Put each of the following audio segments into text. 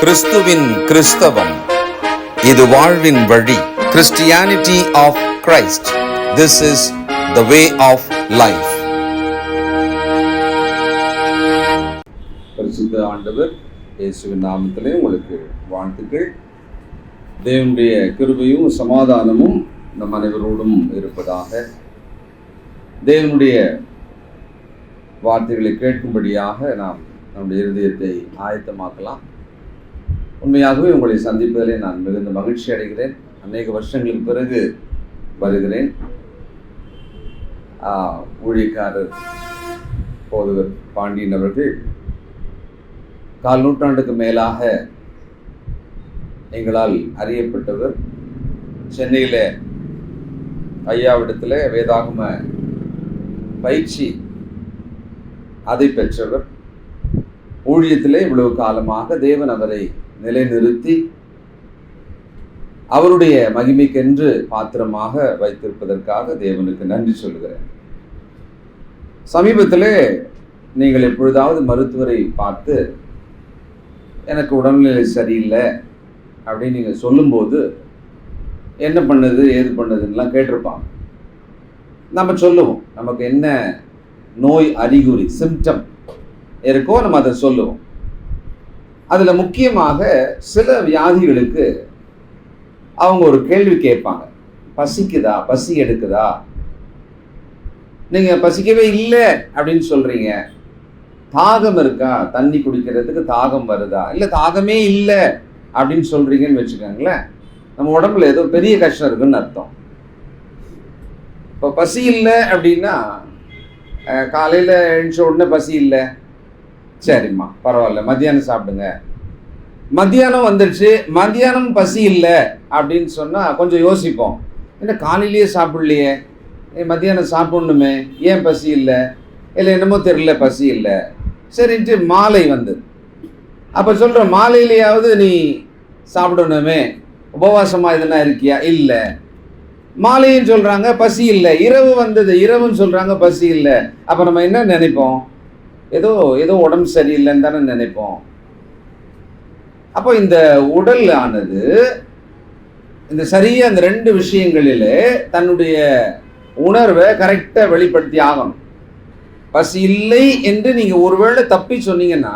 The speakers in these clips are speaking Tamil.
கிறிஸ்துவின் கிறிஸ்தவம், இது வாழ்வின் வழி. Christianity of Christ. This is the way of life. பரிசுத்த ஆண்டவர் இயேசுவின் நாமத்திலே உங்களுக்கு வாழ்த்துக்கள். தேவனுடைய கிருபையும் சமாதானமும் நம் அனைவரோடும் இருப்பதாக. தேவனுடைய வார்த்தைகளை கேட்கும்படியாக நாம் நம்முடைய இருதயத்தை ஆயத்தமாக்கலாம். உண்மையாகவே உங்களை சந்திப்பதிலே நான் மிகுந்த மகிழ்ச்சி அடைகிறேன். அநேக வருஷங்களுக்கு பிறகு வருகிறேன். ஊழியக்காரர் போதவர் பாண்டியன் அவர்கள் 4 நூற்றாண்டுக்கு மேலாக எங்களால் அறியப்பட்டவர். சென்னையில் ஐயாவிடத்தில் வேதாகம பயிற்சி அதை பெற்றவர். ஊழியத்திலே இவ்வளவு காலமாக தேவன் அவரை நிலைநிறுத்தி அவருடைய மகிமைக்கென்று பாத்திரமாக வைத்திருப்பதற்காக தேவனுக்கு நன்றி சொல்கிறேன். சமீபத்திலே நீங்கள் எப்பொழுதாவது மருத்துவரை பார்த்து எனக்கு உடல்நிலை சரியில்லை அப்படின்னு நீங்கள் சொல்லும்போது என்ன பண்ணுது ஏது பண்ணுதுன்னெலாம் கேட்டிருப்பாங்க. நம்ம சொல்லுவோம், நமக்கு என்ன நோய் அறிகுறி சிம்டம் இருக்கோ நம்ம அதை சொல்லுவோம். அதில் முக்கியமாக சில வியாதிகளுக்கு அவங்க ஒரு கேள்வி கேட்பாங்க, பசிக்குதா, பசி எடுக்குதா? நீங்கள் பசிக்கவே இல்லை அப்படின்னு சொல்கிறீங்க. தாகம் இருக்கா, தண்ணி குடிக்கிறதுக்கு தாகம் வருதா? இல்லை தாகமே இல்லை அப்படின்னு சொல்கிறீங்கன்னு வச்சுக்கோங்களேன், நம்ம உடம்புல ஏதோ பெரிய கஷ்டம் இருக்குன்னு அர்த்தம். இப்போ பசி இல்லை அப்படின்னா காலையில் எழுந்த உடனே பசி இல்லை, சரிம்மா பரவாயில்ல மத்தியானம் சாப்பிடுங்க. மத்தியானம் வந்துடுச்சு, மத்தியானம் பசி இல்லை அப்படின்னு சொன்னால் கொஞ்சம் யோசிப்போம். என்ன காலையிலேயே சாப்பிட்லையே, மத்தியானம் சாப்பிட்ணுமே, ஏன் பசி இல்லை? இல்லை என்னமோ தெரியல பசி இல்லை. சரின்ட்டு மாலை வந்தது. அப்போ சொல்கிறோம், மாலையிலேயாவது நீ சாப்பிடணுமே, உபவாசமாக எதுனா இருக்கியா? இல்லை. மாலையும் சொல்கிறாங்க பசி இல்லை. இரவு வந்தது, இரவுன்னு சொல்கிறாங்க பசி இல்லை. அப்போ நம்ம என்ன நினைப்போம்? ஏதோ உடம்பு சரியில்லைன்னு தானே நினைப்போம். அப்போ இந்த உடல் ஆனது இந்த சரியாக அந்த 2 விஷயங்களில் தன்னுடைய உணர்வை கரெக்டாக வெளிப்படுத்தி ஆகணும். பசி இல்லை என்று நீங்கள் ஒருவேளை தப்பி சொன்னீங்கன்னா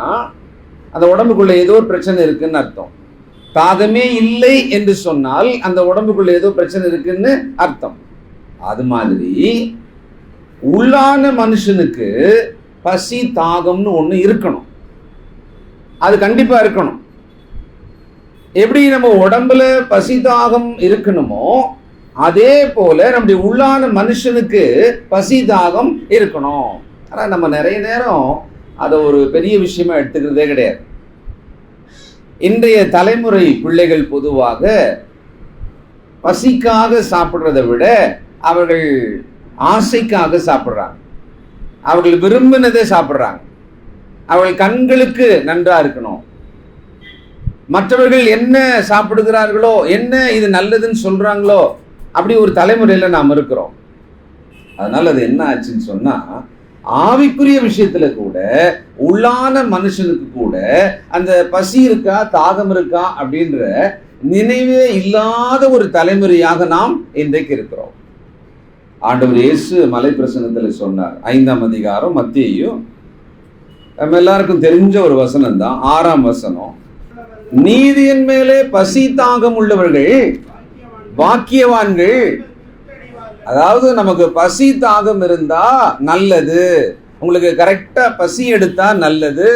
அந்த உடம்புக்குள்ளே ஏதோ ஒரு பிரச்சனை இருக்குன்னு அர்த்தம். தாகமே இல்லை என்று சொன்னால் அந்த உடம்புக்குள்ள ஏதோ பிரச்சனை இருக்குன்னு அர்த்தம். அது மாதிரி உள்ளான மனுஷனுக்கு பசி தாகம்னு ஒன்று இருக்கணும். அது கண்டிப்பா இருக்கணும். எப்படி நம்ம உடம்புல பசி தாகம் இருக்கணுமோ அதே போல நம்முடைய உள்ளான மனுஷனுக்கு பசி தாகம் இருக்கணும். ஆனால் நம்ம நிறைய நேரம் அதை ஒரு பெரிய விஷயமா எடுத்துக்கிறதே கிடையாது. இன்றைய தலைமுறை பிள்ளைகள் பொதுவாக பசிக்காக சாப்பிட்றதை விட அவர்கள் ஆசைக்காக சாப்பிட்றாங்க. அவர்கள் விரும்பினதை சாப்பிட்றாங்க. அவர்கள் கண்களுக்கு நன்றா இருக்கணும். மற்றவர்கள் என்ன சாப்பிடுகிறார்களோ, என்ன இது நல்லதுன்னு சொல்றாங்களோ, அப்படி ஒரு தலைமுறையில் நாம் இருக்கிறோம். அதனால அது என்ன ஆச்சுன்னு சொன்னா, ஆவிக்குரிய விஷயத்துல கூட உள்ளான மனுஷனுக்கு கூட அந்த பசி இருக்கா தாகம் இருக்கா அப்படின்ற நினைவே இல்லாத ஒரு தலைமுறையாக நாம் இன்றைக்கு இருக்கிறோம். ஆண்டவர் இயேசு மலை பிரசங்கத்தில் சொன்னார், 5ஆம் அதிகாரம் மத்தேயு, நம்ம எல்லாருக்கும் தெரிஞ்ச ஒரு வசனம் தான், 6ஆம் வசனம். நீதியின் மேலே பசி தாகம் உள்ளவர்கள் பாக்கியவான்கள். அதாவது நமக்கு பசி தாகம் இருந்தா நல்லது, உங்களுக்கு கரெக்டா பசி எடுத்தா நல்லது.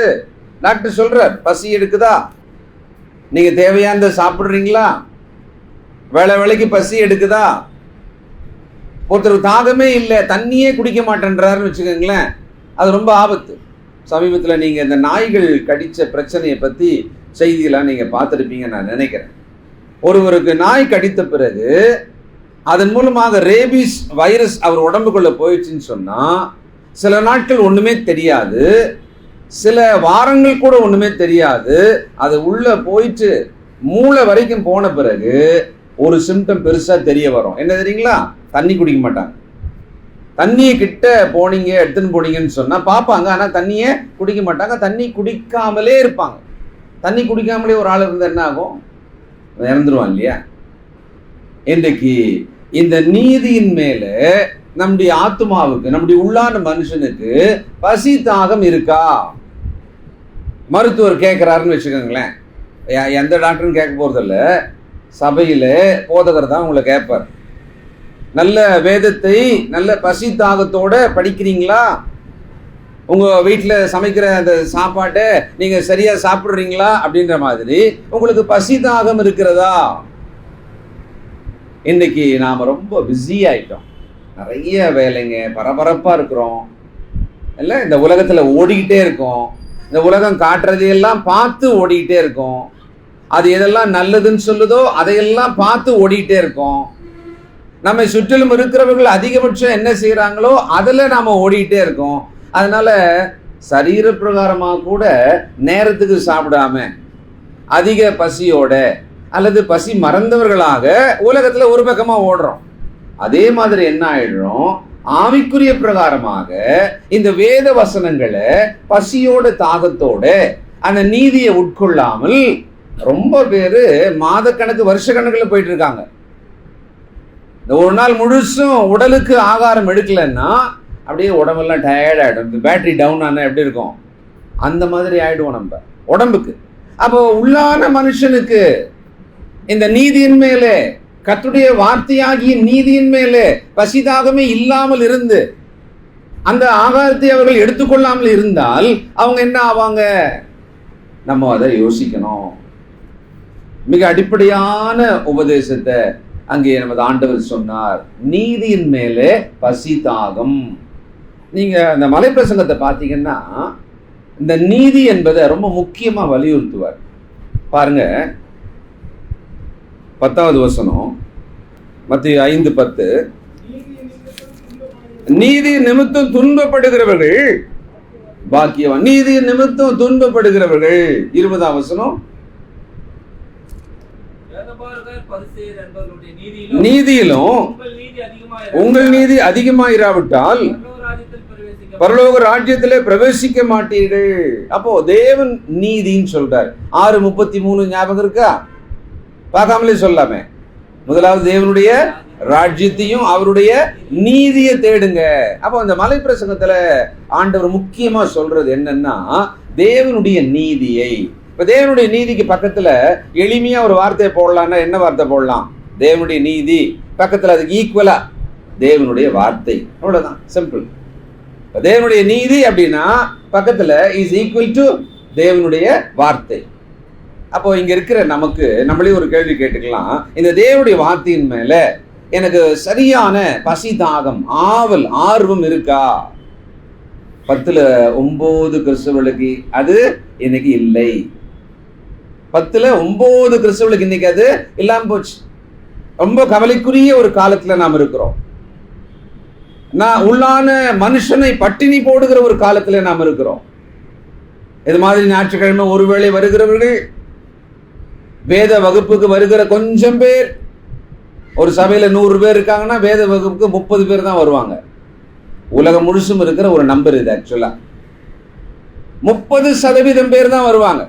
டாக்டர் சொல்றார், பசி எடுக்குதா, நீங்க தேவையானதை சாப்பிடுறீங்களா, வேளைக்கு பசி எடுக்குதா? ஒருத்தர் தாகமே இல்லை, தண்ணியே குடிக்க மாட்டேன்றாருன்னு வச்சுக்கோங்களேன், அது ரொம்ப ஆபத்து. சமீபத்தில் நீங்கள் இந்த நாய்கள் கடித்த பிரச்சனையை பற்றி செய்தியெல்லாம் நீங்கள் பார்த்துருப்பீங்க நான் நினைக்கிறேன். ஒருவருக்கு நாய் கடித்த பிறகு அதன் மூலமாக ரேபிஸ் வைரஸ் அவர் உடம்புக்குள்ளே போயிடுச்சுன்னு சொன்னால் சில நாட்கள் ஒன்றுமே தெரியாது, சில வாரங்கள் கூட ஒன்றுமே தெரியாது. அது உள்ளே போயிட்டு மூளை வரைக்கும் போன பிறகு ஒரு சிம்டம் பெருசாக தெரிய வரும். என்ன தெரியுங்களா? தண்ணி குடிக்க மாட்டாங்க. தண்ணியை கிட்ட போனீங்க எடுத்துன்னு போனீங்கன்னு சொன்னால் பார்ப்பாங்க, ஆனால் தண்ணியை குடிக்க மாட்டாங்க. தண்ணி குடிக்காமலே இருப்பாங்க. தண்ணி குடிக்காமலே ஒரு ஆள் இருந்தால் என்ன ஆகும்? இறந்துருவான் இல்லையா? இன்றைக்கு இந்த நீதியின் மேல நம்முடைய ஆத்மாவுக்கு, நம்முடைய உள்ளான மனுஷனுக்கு பசி தாகம் இருக்கா? மருத்துவர் கேட்கிறாருன்னு வச்சுக்கோங்களேன். எந்த டாக்டரும் கேட்க போறதில்ல, சபையில போதகர் தான் உங்களை கேட்பார். நல்ல வேதத்தை நல்ல பசி தாகத்தோட படிக்கிறீங்களா? உங்க வீட்டில் சமைக்கிற அந்த சாப்பாட்டை நீங்க சரியா சாப்பிடுறீங்களா அப்படின்ற மாதிரி உங்களுக்கு பசி தாகம் இருக்கிறதா? இன்னைக்கு நாம ரொம்ப பிஸி ஆயிட்டோம், நிறைய வேலைங்க, பரபரப்பா இருக்கிறோம், இல்லை இந்த உலகத்துல ஓடிக்கிட்டே இருக்கோம். இந்த உலகம் காட்டுறதையெல்லாம் பார்த்து ஓடிக்கிட்டே இருக்கோம். அது எதெல்லாம் நல்லதுன்னு சொல்லுதோ அதையெல்லாம் பார்த்து ஓடிக்கிட்டே இருக்கோம். நம்ம சுற்றிலும் இருக்கிறவர்கள் அதிகபட்சம் என்ன செய்யறாங்களோ அதுல நாம ஓடிக்கிட்டே இருக்கோம். அதனால சரீர பிரகாரமாக கூட நேரத்துக்கு சாப்பிடாம அதிக பசியோட அல்லது பசி மறந்தவர்களாக உலகத்துல ஒரு பக்கமா ஓடுறோம். அதே மாதிரி என்ன ஆயிடுறோம்? ஆவிக்குரிய பிரகாரமாக இந்த வேத வசனங்களை பசியோட தாகத்தோட அந்த நீதியை உட்கொள்ளாமல் ரொம்ப பேரு மாதக்கணக்கு வருஷ கணக்கில் போயிட்டு இருக்காங்க. இந்த ஒரு நாள் முழுசும் உடலுக்கு ஆகாரம் எடுக்கலன்னா அப்படியே உடம்பெல்லாம் டயர்ட் ஆகிடும். இந்த பேட்டரி டவுன் ஆனால் எப்படி இருக்கும் அந்த மாதிரி ஆயிடுவோம் நம்ம உடம்புக்கு. அப்போ உள்ளான மனுஷனுக்கு இந்த நீதியின் மேலே, கர்த்தருடைய வார்த்தையாகிய நீதியின் மேலே பசிதாகமே இல்லாமல் இருந்து அந்த ஆகாரத்தை அவர்கள் எடுத்துக்கொள்ளாமல் இருந்தால் அவங்க என்ன ஆவாங்க? நம்ம அதை யோசிக்கணும். மிக அடிப்படையான உபதேசத்தை அங்கே நமது ஆண்டவர் சொன்னார், நீதியின் மேலே பசி தாகம். நீங்க அந்த மலை பிரசங்கத்தை பார்த்தீங்கன்னா இந்த நீதி என்பதை ரொம்ப முக்கியமா வலியுறுத்துவார். பாருங்க 10வது வசனம், மத்தேயு 5:10, நீதி நிமித்தம் துன்பப்படுகிறவர்கள் பாக்கியவான். நீதி நிமித்தம் துன்பப்படுகிறவர்கள். 20ஆம் வசனம், நீதியிலும் உங்கள் நீதி அதிகமாயிராவிட்டால் பரலோக ராஜ்யத்திலே பிரவேசிக்க மாட்டீர்கள். அப்போ தேவன் நீதின்னு சொல்றார். 6:33 ஞாபகம் இருக்கா? பார்க்காமலே சொல்லாமே. முதலாவது தேவனுடைய ராஜ்யத்தையும் அவருடைய நீதியை தேடுங்க. அப்போ அந்த மலை பிரசங்கத்துல ஆண்டவர் முக்கியமா சொல்றது என்னன்னா தேவனுடைய நீதியை. இப்ப தேவனுடைய நீதிக்கு பக்கத்துல எளிமையா ஒரு வார்த்தையை போடலாம்னா என்ன வார்த்தை போடலாம்? தேவனுடைய நீதி பக்கத்துல அதுக்கு ஈக்குவலா தேவனுடைய வார்த்தை, அவ்வளவுதான், சிம்பிள். தேவனுடைய நீதி அப்படின்னா பக்கத்துல இஸ் ஈக்குவல் டு தேவனுடைய வார்த்தை. அப்போ இங்க இருக்கிற நமக்கு நம்மளே ஒரு கேள்வி கேட்டுக்கலாம், இந்த தேவனுடைய வார்த்தையின் மேல எனக்கு சரியான பசி தாகம், ஆவல், ஆர்வம் இருக்கா? 10-9 கிறிஸ்தவர்களுக்கு அது இன்னைக்கு இல்லை. 10-9 கிறிஸ்தவர்களுக்கு இன்னைக்கு அது இல்லாம போச்சு. ரொம்ப கவலைக்குரிய ஒரு காலத்துல நாம் இருக்கிறோம். நான் உள்ளான மனுஷனை பட்டினி போடுகிற ஒரு காலத்துல நாம் இருக்கிறோம். இது மாதிரி ஞாயிற்றுக்கிழமை ஒருவேளை வருகிறவர்கள், வேத வகுப்புக்கு வருகிற கொஞ்சம் பேர், ஒரு சபையில 100 பேர் இருக்காங்கன்னா வேத வகுப்புக்கு 30 பேர் தான் வருவாங்க. உலகம் முழுசும் இருக்கிற ஒரு நம்பர் இது. ஆக்சுவலா 30% பேர் தான் வருவாங்க.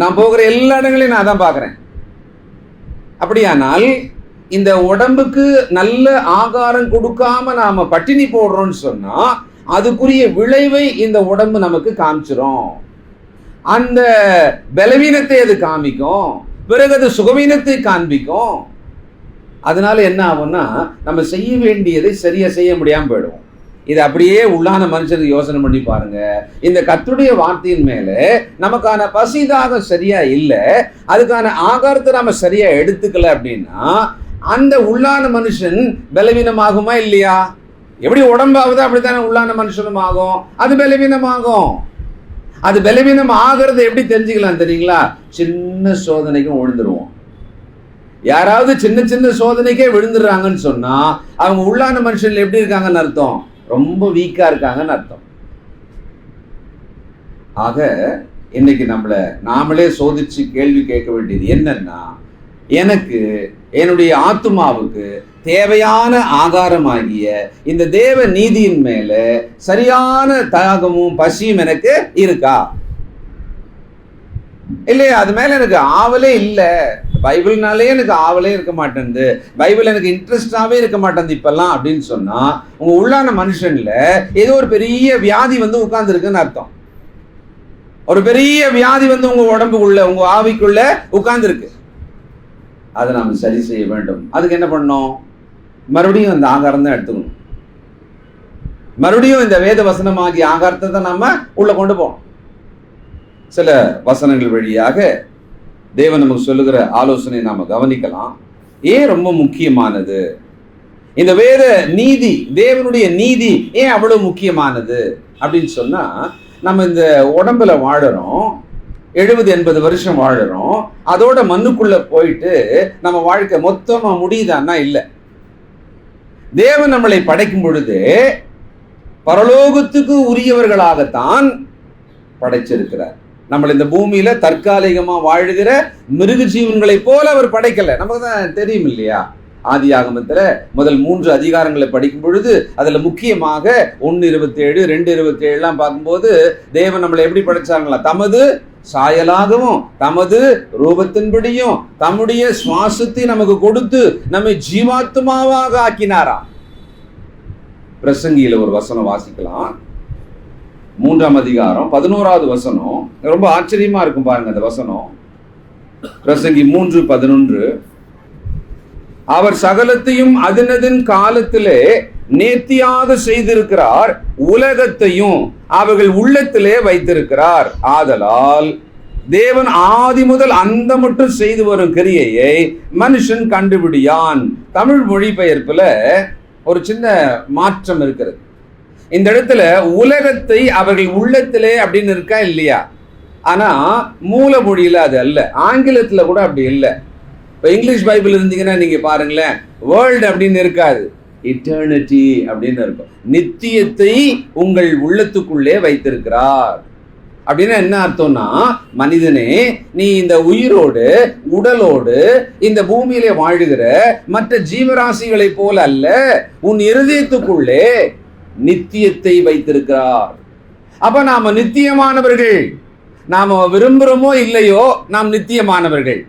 நான் போகிற எல்லா இடங்களையும் நான் தான் பார்க்கிறேன். அப்படியானால் இந்த உடம்புக்கு நல்ல ஆகாரம் கொடுக்காம நாம பட்டினி போடுறோம்னு சொன்னா அதுக்குரிய விளைவை இந்த உடம்பு நமக்கு காமிச்சிரும். அந்த பலவீனத்தை அது காமிக்கும், பிறகு அது சுகவீனத்தை காண்பிக்கும். அதனால என்ன ஆகும்னா நம்ம செய்ய வேண்டியதை சரியா செய்ய முடியாம போயிடுவோம். இது அப்படியே உள்ளான மனுஷனுக்கு யோசனை பண்ணி பாருங்க. இந்த கர்த்தருடைய வார்த்தையின் மேல நமக்கான பசிதாக சரியா இல்லை, அதுக்கான ஆகாரத்தை நாம சரியா எடுத்துக்கல அப்படின்னா அந்த உள்ளான மனுஷன் பலவீனமாகுமா இல்லையா? எப்படி உடம்பாகுதோ அப்படித்தானே உள்ளான மனுஷனும் ஆகும், அது பலவீனமாகும். அது பலவீனம் ஆகிறது எப்படி தெரிஞ்சுக்கலாம் தெரியுங்களா? சின்ன சோதனைக்கும் விழுந்துருவோம். யாராவது சின்ன சின்ன சோதனைக்கே விழுந்துடுறாங்கன்னு சொன்னா அவங்க உள்ளான மனுஷன்ல எப்படி இருக்காங்கன்னு அர்த்தம்? ரொம்ப வீக்கா இருக்காங்கன்னு அர்த்தம். ஆக இன்னைக்கு நாமளே சோதிச்சு கேள்வி கேட்க வேண்டியது என்னன்னா, எனக்கு என்னுடைய ஆத்துமாவுக்கு தேவையான ஆகாரமாகிய இந்த தேவ நீதியின் மேல சரியான தாகமும் பசியும் எனக்கு இருக்கா? இல்லையா? அது மேல எனக்கு ஆவலே இல்லை, பைபிள்னாலே எனக்கு ஆவலே இருக்க மாட்டேங்குது, பைபிள் எனக்கு இன்ட்ரெஸ்டாவே இருக்க மாட்டேங்குது இப்பெல்லாம் அப்படின்னு சொன்னா, உங்க உள்ளான மனுஷன்ல ஏதோ ஒரு பெரிய வியாதி வந்து உட்கார்ந்து இருக்குன்னு அர்த்தம். ஒரு பெரிய வியாதி வந்து உங்க உடம்புக்குள்ள, உங்க ஆவிக்குள்ள உட்கார்ந்து இருக்கு. அதை நாம சரி செய்ய வேண்டும். அதுக்கு என்ன பண்ணணும்? மறுபடியும் அந்த ஆகாரம் தான் எடுத்துக்கணும். மறுபடியும் இந்த வேத வசனமாகிய ஆகாரத்தை தான் நம்ம உள்ள கொண்டு போகணும். சில வசனங்கள் வழியாக தேவன் நமக்கு சொல்லுகிற ஆலோசனை நாம கவனிக்கலாம். ஏன் ரொம்ப முக்கியமானது இந்த வேத நீதி, தேவனுடைய நீதி ஏன் அவ்வளவு முக்கியமானது அப்படின்னு சொன்னா, நம்ம இந்த உடம்புல வாழறோம், 70-80 வருஷம் வாழறோம், அதோட மண்ணுக்குள்ள போயிட்டு நம்ம வாழ்க்கை மொத்தமா முடியுதான்னா இல்லை. தேவன் நம்மளை படைக்கும் பொழுது பரலோகத்துக்கு உரியவர்களாகத்தான் படைச்சிருக்கிறார். நம்மள இந்த பூமியில தற்காலிகமா வாழுகிற மிருக ஜீவன்களை போல அவர் படைக்கல. நமக்கு தான் தெரியும் இல்லையா? ஆதியாகமத்துல முதல் 3 அதிகாரங்களை படிக்கும் பொழுது அதுல முக்கியமாக 1:27, 2:27 பார்க்கும்போது தேவன் நம்மளை எப்படி படைச்சாங்களா? தமது சாயலாகவும் தமது ரூபத்தின்படியும் தம்முடைய சுவாசத்தை நமக்கு கொடுத்து நம்மை ஜீவாத்மாவாக ஆக்கினாராம். பிரசங்கியில ஒரு வசனம் வாசிக்கலாம், 3ஆம் அதிகாரம் 11வது வசனம். ரொம்ப ஆச்சரியமா இருக்கும் பாருங்க அந்த வசனம். பிரசங்கி 3:11. அவர் சகலத்தையும் அதனதின் காலத்திலே நேர்த்தியாக செய்திருக்கிறார், உலகத்தையும் அவர்கள் உள்ளத்திலே வைத்திருக்கிறார். ஆதலால் தேவன் ஆதி முதல் அந்த மட்டும் செய்து வரும் கிரியையை மனுஷன் கண்டுபிடியான். தமிழ் மொழிபெயர்ப்புல ஒரு சின்ன மாற்றம் இருக்கிறது. இந்த இடத்துல உலகத்தை அவர்கள் உள்ளத்திலே அப்படின்னு இருக்கா இல்லையா? ஆனா மூல மொழியில அது அல்ல. ஆங்கிலத்துல கூட அப்படி இல்லை. இப்ப இங்கிலீஷ் பைபிள் இருந்தீங்கன்னா நீங்க பாருங்களேன், வேர்ல்டு அப்படின்னு இருக்காது, இட்டர்னிட்டி அப்படின்னு இருக்கும். நித்தியத்தை உங்கள் உள்ளத்துக்குள்ளே வைத்திருக்கிறார் அப்படின்னா என்ன அர்த்தம்னா, மனிதனே நீ இந்த உயிரோடு உடலோடு இந்த பூமியிலே வாழுகிற மற்ற ஜீவராசிகளை போல அல்ல, உன் இருதயத்துக்குள்ளே நித்தியத்தை வைத்திருக்கிறார். அப்ப நாம நித்தியமானவர்கள். நாம விரும்புறோமோ இல்லையோ நாம் நித்தியமானவர்கள்.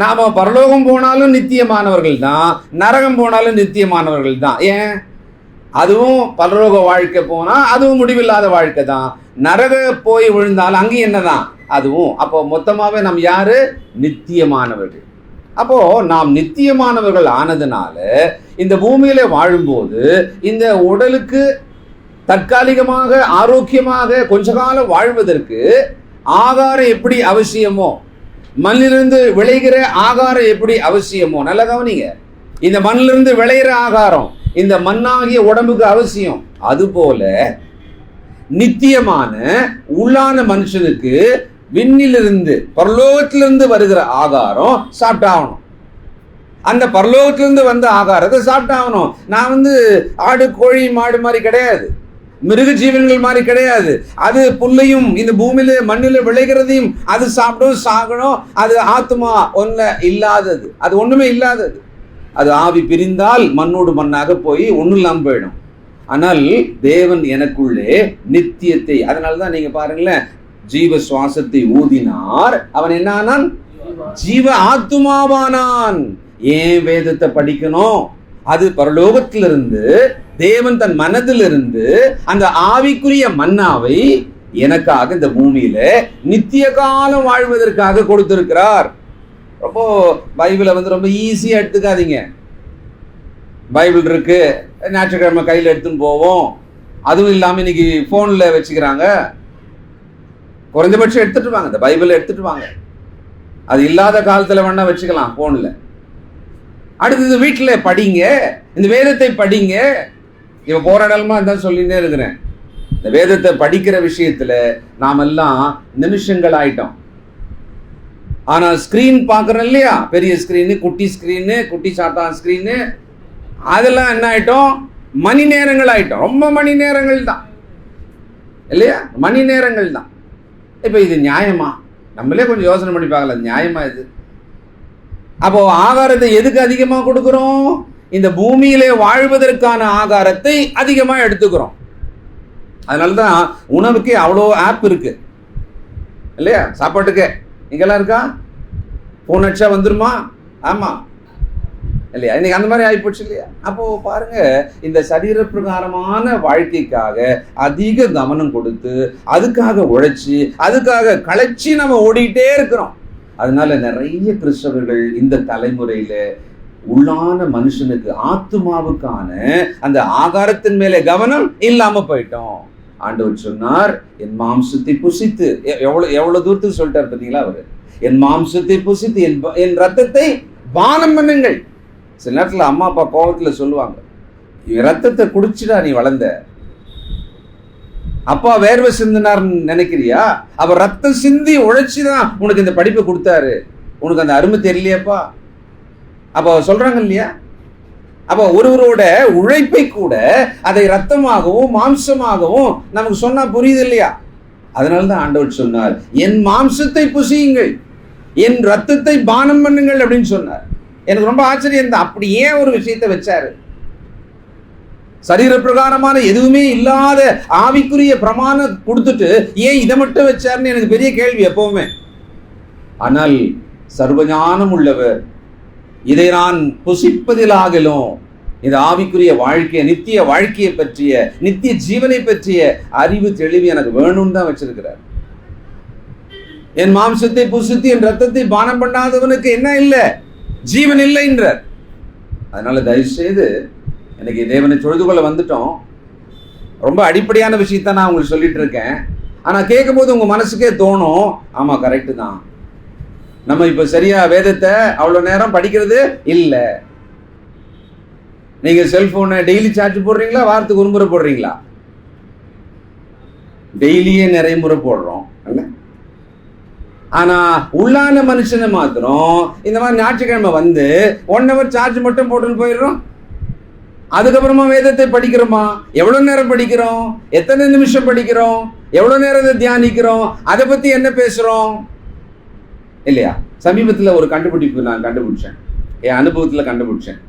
நாம பரலோகம் போனாலும் நித்தியமானவர்கள் தான், நரகம் போனாலும் நித்தியமானவர்கள் தான். ஏன்? அதுவும் பரலோக வாழ்க்கை போனா அதுவும் முடிவில்லாத வாழ்க்கை தான், நரக போய் விழுந்தாலும் அங்கேயும் என்னதான் அதுவும். அப்போ மொத்தமாவே நாம் யாரு? நித்தியமானவர்கள். அப்போ நாம் நித்தியமானவர்கள் ஆனதுனால இந்த பூமியில வாழும்போது இந்த உடலுக்கு தற்காலிகமாக ஆரோக்கியமாக கொஞ்ச காலம் வாழ்வதற்கு ஆகாரம் எப்படி அவசியமோ, மண்ணிலிருந்து விளைகிற ஆகாரம் எப்படி அவசியமோ, நல்ல கவனிங்க, இந்த மண்ணிலிருந்து விளைகிற ஆகாரம் இந்த மண்ணாகிய உடம்புக்கு அவசியம். அதுபோல நித்தியமான உள்ளான மனுஷனுக்கு விண்ணிலிருந்து பரலோகத்திலிருந்து வருகிற ஆகாரம் சாப்பிட்டாகணும். அந்த பரலோகத்திலிருந்து வந்த ஆகாரத்தை சாப்பிட்டாகணும். நான் ஆடு கோழி மாடு மாதிரி கிடையாது, மிருக ஜீவன்கள் மாதிரி கிடையாது. அது புல்லையும் இந்த பூமியில மண்ணில விளைகிறதையும் அது சாப்பிடும், சாகணும். அது ஆத்மா ஒன்ன இல்லாதது, அது ஒண்ணுமே இல்லாதது. அது ஆவி பிரிந்தால் மண்ணோடு மண்ணாக போய் ஒன்னும் இல்லாம போயிடும். ஆனால் தேவன் எனக்குள்ளே நித்தியத்தை, அதனாலதான் நீங்க பாருங்களேன், ஜீவ சுவாசத்தை ஊதினார், அவன் என்னானான்? ஜீவ ஆத்துமாவானான். ஏன் வேதத்தை படிக்கணும்? அது பரலோகத்திலிருந்து தேவன் தன் மனதிலிருந்து அந்த ஆவிக்குரிய மன்னாவை எனக்காக இந்த பூமியில நித்திய காலம் வாழ்வதற்காக கொடுத்திருக்கிறார். ரொம்ப பைபிளை ரொம்ப ஈஸியா எடுத்துக்காதீங்க. பைபிள் இருக்கு, ஞாயிற்றுக்கிழமை கையில் எடுத்துன்னு போவோம். அதுவும் இல்லாம இன்னைக்கு போன்ல வச்சுக்கிறாங்க. குறைந்தபட்சம் எடுத்துட்டு வாங்க, இந்த பைபிளை எடுத்துட்டு வாங்க. அது இல்லாத காலத்துல வேணா வச்சுக்கலாம் போன்ல. அடுத்தது வீட்டுல படிங்க, இந்த வேதத்தை படிங்க. இவ போராடலுமா தான் சொல்லிட்டே இருக்கிறேன். இந்த வேதத்தை படிக்கிற விஷயத்துல நாம் எல்லாம் நிமிஷங்கள் ஆயிட்டோம். ஆனா ஸ்கிரீன் பாக்குறோம் இல்லையா, பெரிய ஸ்கிரீனு, குட்டி சாத்தான் ஸ்கிரீனு, அதெல்லாம் என்ன ஆயிட்டோம்? மணி நேரங்கள் ஆயிட்டோம். ரொம்ப மணி நேரங்கள் தான் இல்லையா, மணி நேரங்கள் தான். இப்ப இது நியாயமா? நம்மளே கொஞ்சம் யோசனை பண்ணி பார்க்கலாம், நியாயமா இது? அப்போ ஆகாரத்தை எதுக்கு அதிகமா கொடுக்கிறோம்? இந்த பூமியிலே வாழ்வதற்கான ஆகாரத்தை அதிகமா எடுத்துக்கிறோம். அதனாலதான் உணவுக்கே அவ்வளோ ஆப் இருக்கு இல்லையா, சாப்பாட்டுக்கே. இங்கெல்லாம் இருக்கா? போன் அடிச்சா வந்துருமா? ஆமா இல்லையா? இன்னைக்கு அந்த மாதிரி ஆகிப்போச்சு இல்லையா? அப்போ பாருங்க, இந்த சரீர பிரகாரமான வாழ்க்கைக்காக அதிக கவனம் கொடுத்து அதுக்காக உழைச்சி அதுக்காக களைச்சி நம்ம ஓடிட்டே இருக்கிறோம். அதனால நிறைய கிறிஸ்தவர்கள் இந்த தலைமுறையில உள்ளான மனுஷனுக்கு ஆத்துமாவுக்கான அந்த ஆகாரத்தின் மேலே கவனம் இல்லாம போயிட்டோம். ஆண்டவர் சொன்னார், என் மாம்சத்தை புசித்து, எவ்வளவு தூரத்துக்கு சொல்லிட்டார் பார்த்தீங்களா அவரு? என் மாம்சத்தை புசித்து என் ரத்தத்தை பானம் பண்ணுங்கள். சில நேரத்தில் அம்மா அப்பா கோபத்துல சொல்லுவாங்க, ரத்தத்தை குடிச்சுடா நீ வளர்ந்த. அப்பா வேர்வை சிந்தினார்னு நினைக்கிறியா? அவர் ரத்தம் சிந்தி உழைச்சுதான் உனக்கு இந்த படிப்பை கொடுத்தாரு. உனக்கு அந்த அருமை தெரியலையாப்பா? அப்போ சொல்றாங்க இல்லையா? அப்போ ஒருவரோட உழைப்பை கூட அதை ரத்தமாகவும் மாம்சமாகவும் நமக்கு சொன்னா புரியுது இல்லையா? அதனாலதான் ஆண்டவர் சொன்னார், என் மாம்சத்தை புசியுங்கள், என் ரத்தத்தை பானம் பண்ணுங்கள் அப்படின்னு சொன்னார். எனக்கு ரொம்ப ஆச்சரியம் தான், அப்படி ஏன் ஒரு விஷயத்தை வச்சாரு? சரீர பிரகாரமான எதுவுமே இல்லாத ஆவிக்குரிய பிரமாணம் கொடுத்துட்டு ஏன் இதை மட்டும் வச்சாருன்னு எனக்கு பெரிய கேள்வி எப்பவுமே. ஆனால் சர்வஞானம் உள்ளவர், இதை நான் புசிப்பதிலாகலும் இந்த ஆவிக்குரிய வாழ்க்கையை, நித்திய வாழ்க்கையை பற்றிய, நித்திய ஜீவனை பற்றிய அறிவு தெளிவு எனக்கு வேணும்னு தான் வச்சிருக்கிறார். என் மாம்சத்தை புசித்து என் ரத்தத்தை பானம் பண்ணாதவனுக்கு என்ன இல்லை? ஜீவன் இல்லை என்றார். அதனால தயவு செய்து எனக்கு தேவனை தொழுது கொள்ள வந்துட்டோம். ரொம்ப அடிப்படையான விஷயத்த நான் உங்களுக்கு சொல்லிட்டு இருக்கேன். ஆனா கேட்கும் போது உங்க மனசுக்கே தோணும், ஆமா கரெக்டு தான், நம்ம இப்ப சரியா வேதத்தை அவ்வளவு நேரம் படிக்கிறது இல்ல. நீங்க செல்போனை டெய்லி சார்ஜ் போடுறீங்களா? வாரத்துக்கு ஒரு முறை போடுறீங்களா? டெய்லியே நிறைய முறை போடுறோம் அல்ல? ஆனா உள்ளான மனுஷனை மாத்திரம் இந்த மாதிரி ஞாயிற்றுக்கிழமை வந்து 1 hour சார்ஜ் மட்டும் போட்டுன்னு போயிடுறோம். அதுக்கப்புறமா வேதத்தை படிக்கிறோமா? எவ்வளவு நேரம் படிக்கிறோம்? எத்தனை நிமிஷம் படிக்கிறோம்? எவ்வளவு நேரம் தியானிக்கிறோம்? அதை பத்தி என்ன பேசுறோம் இல்லையா? சமீபத்தில் ஒரு கண்டுபிடிப்பு நான் கண்டுபிடிச்சேன், என் அனுபவத்தில் கண்டுபிடிச்சேன்.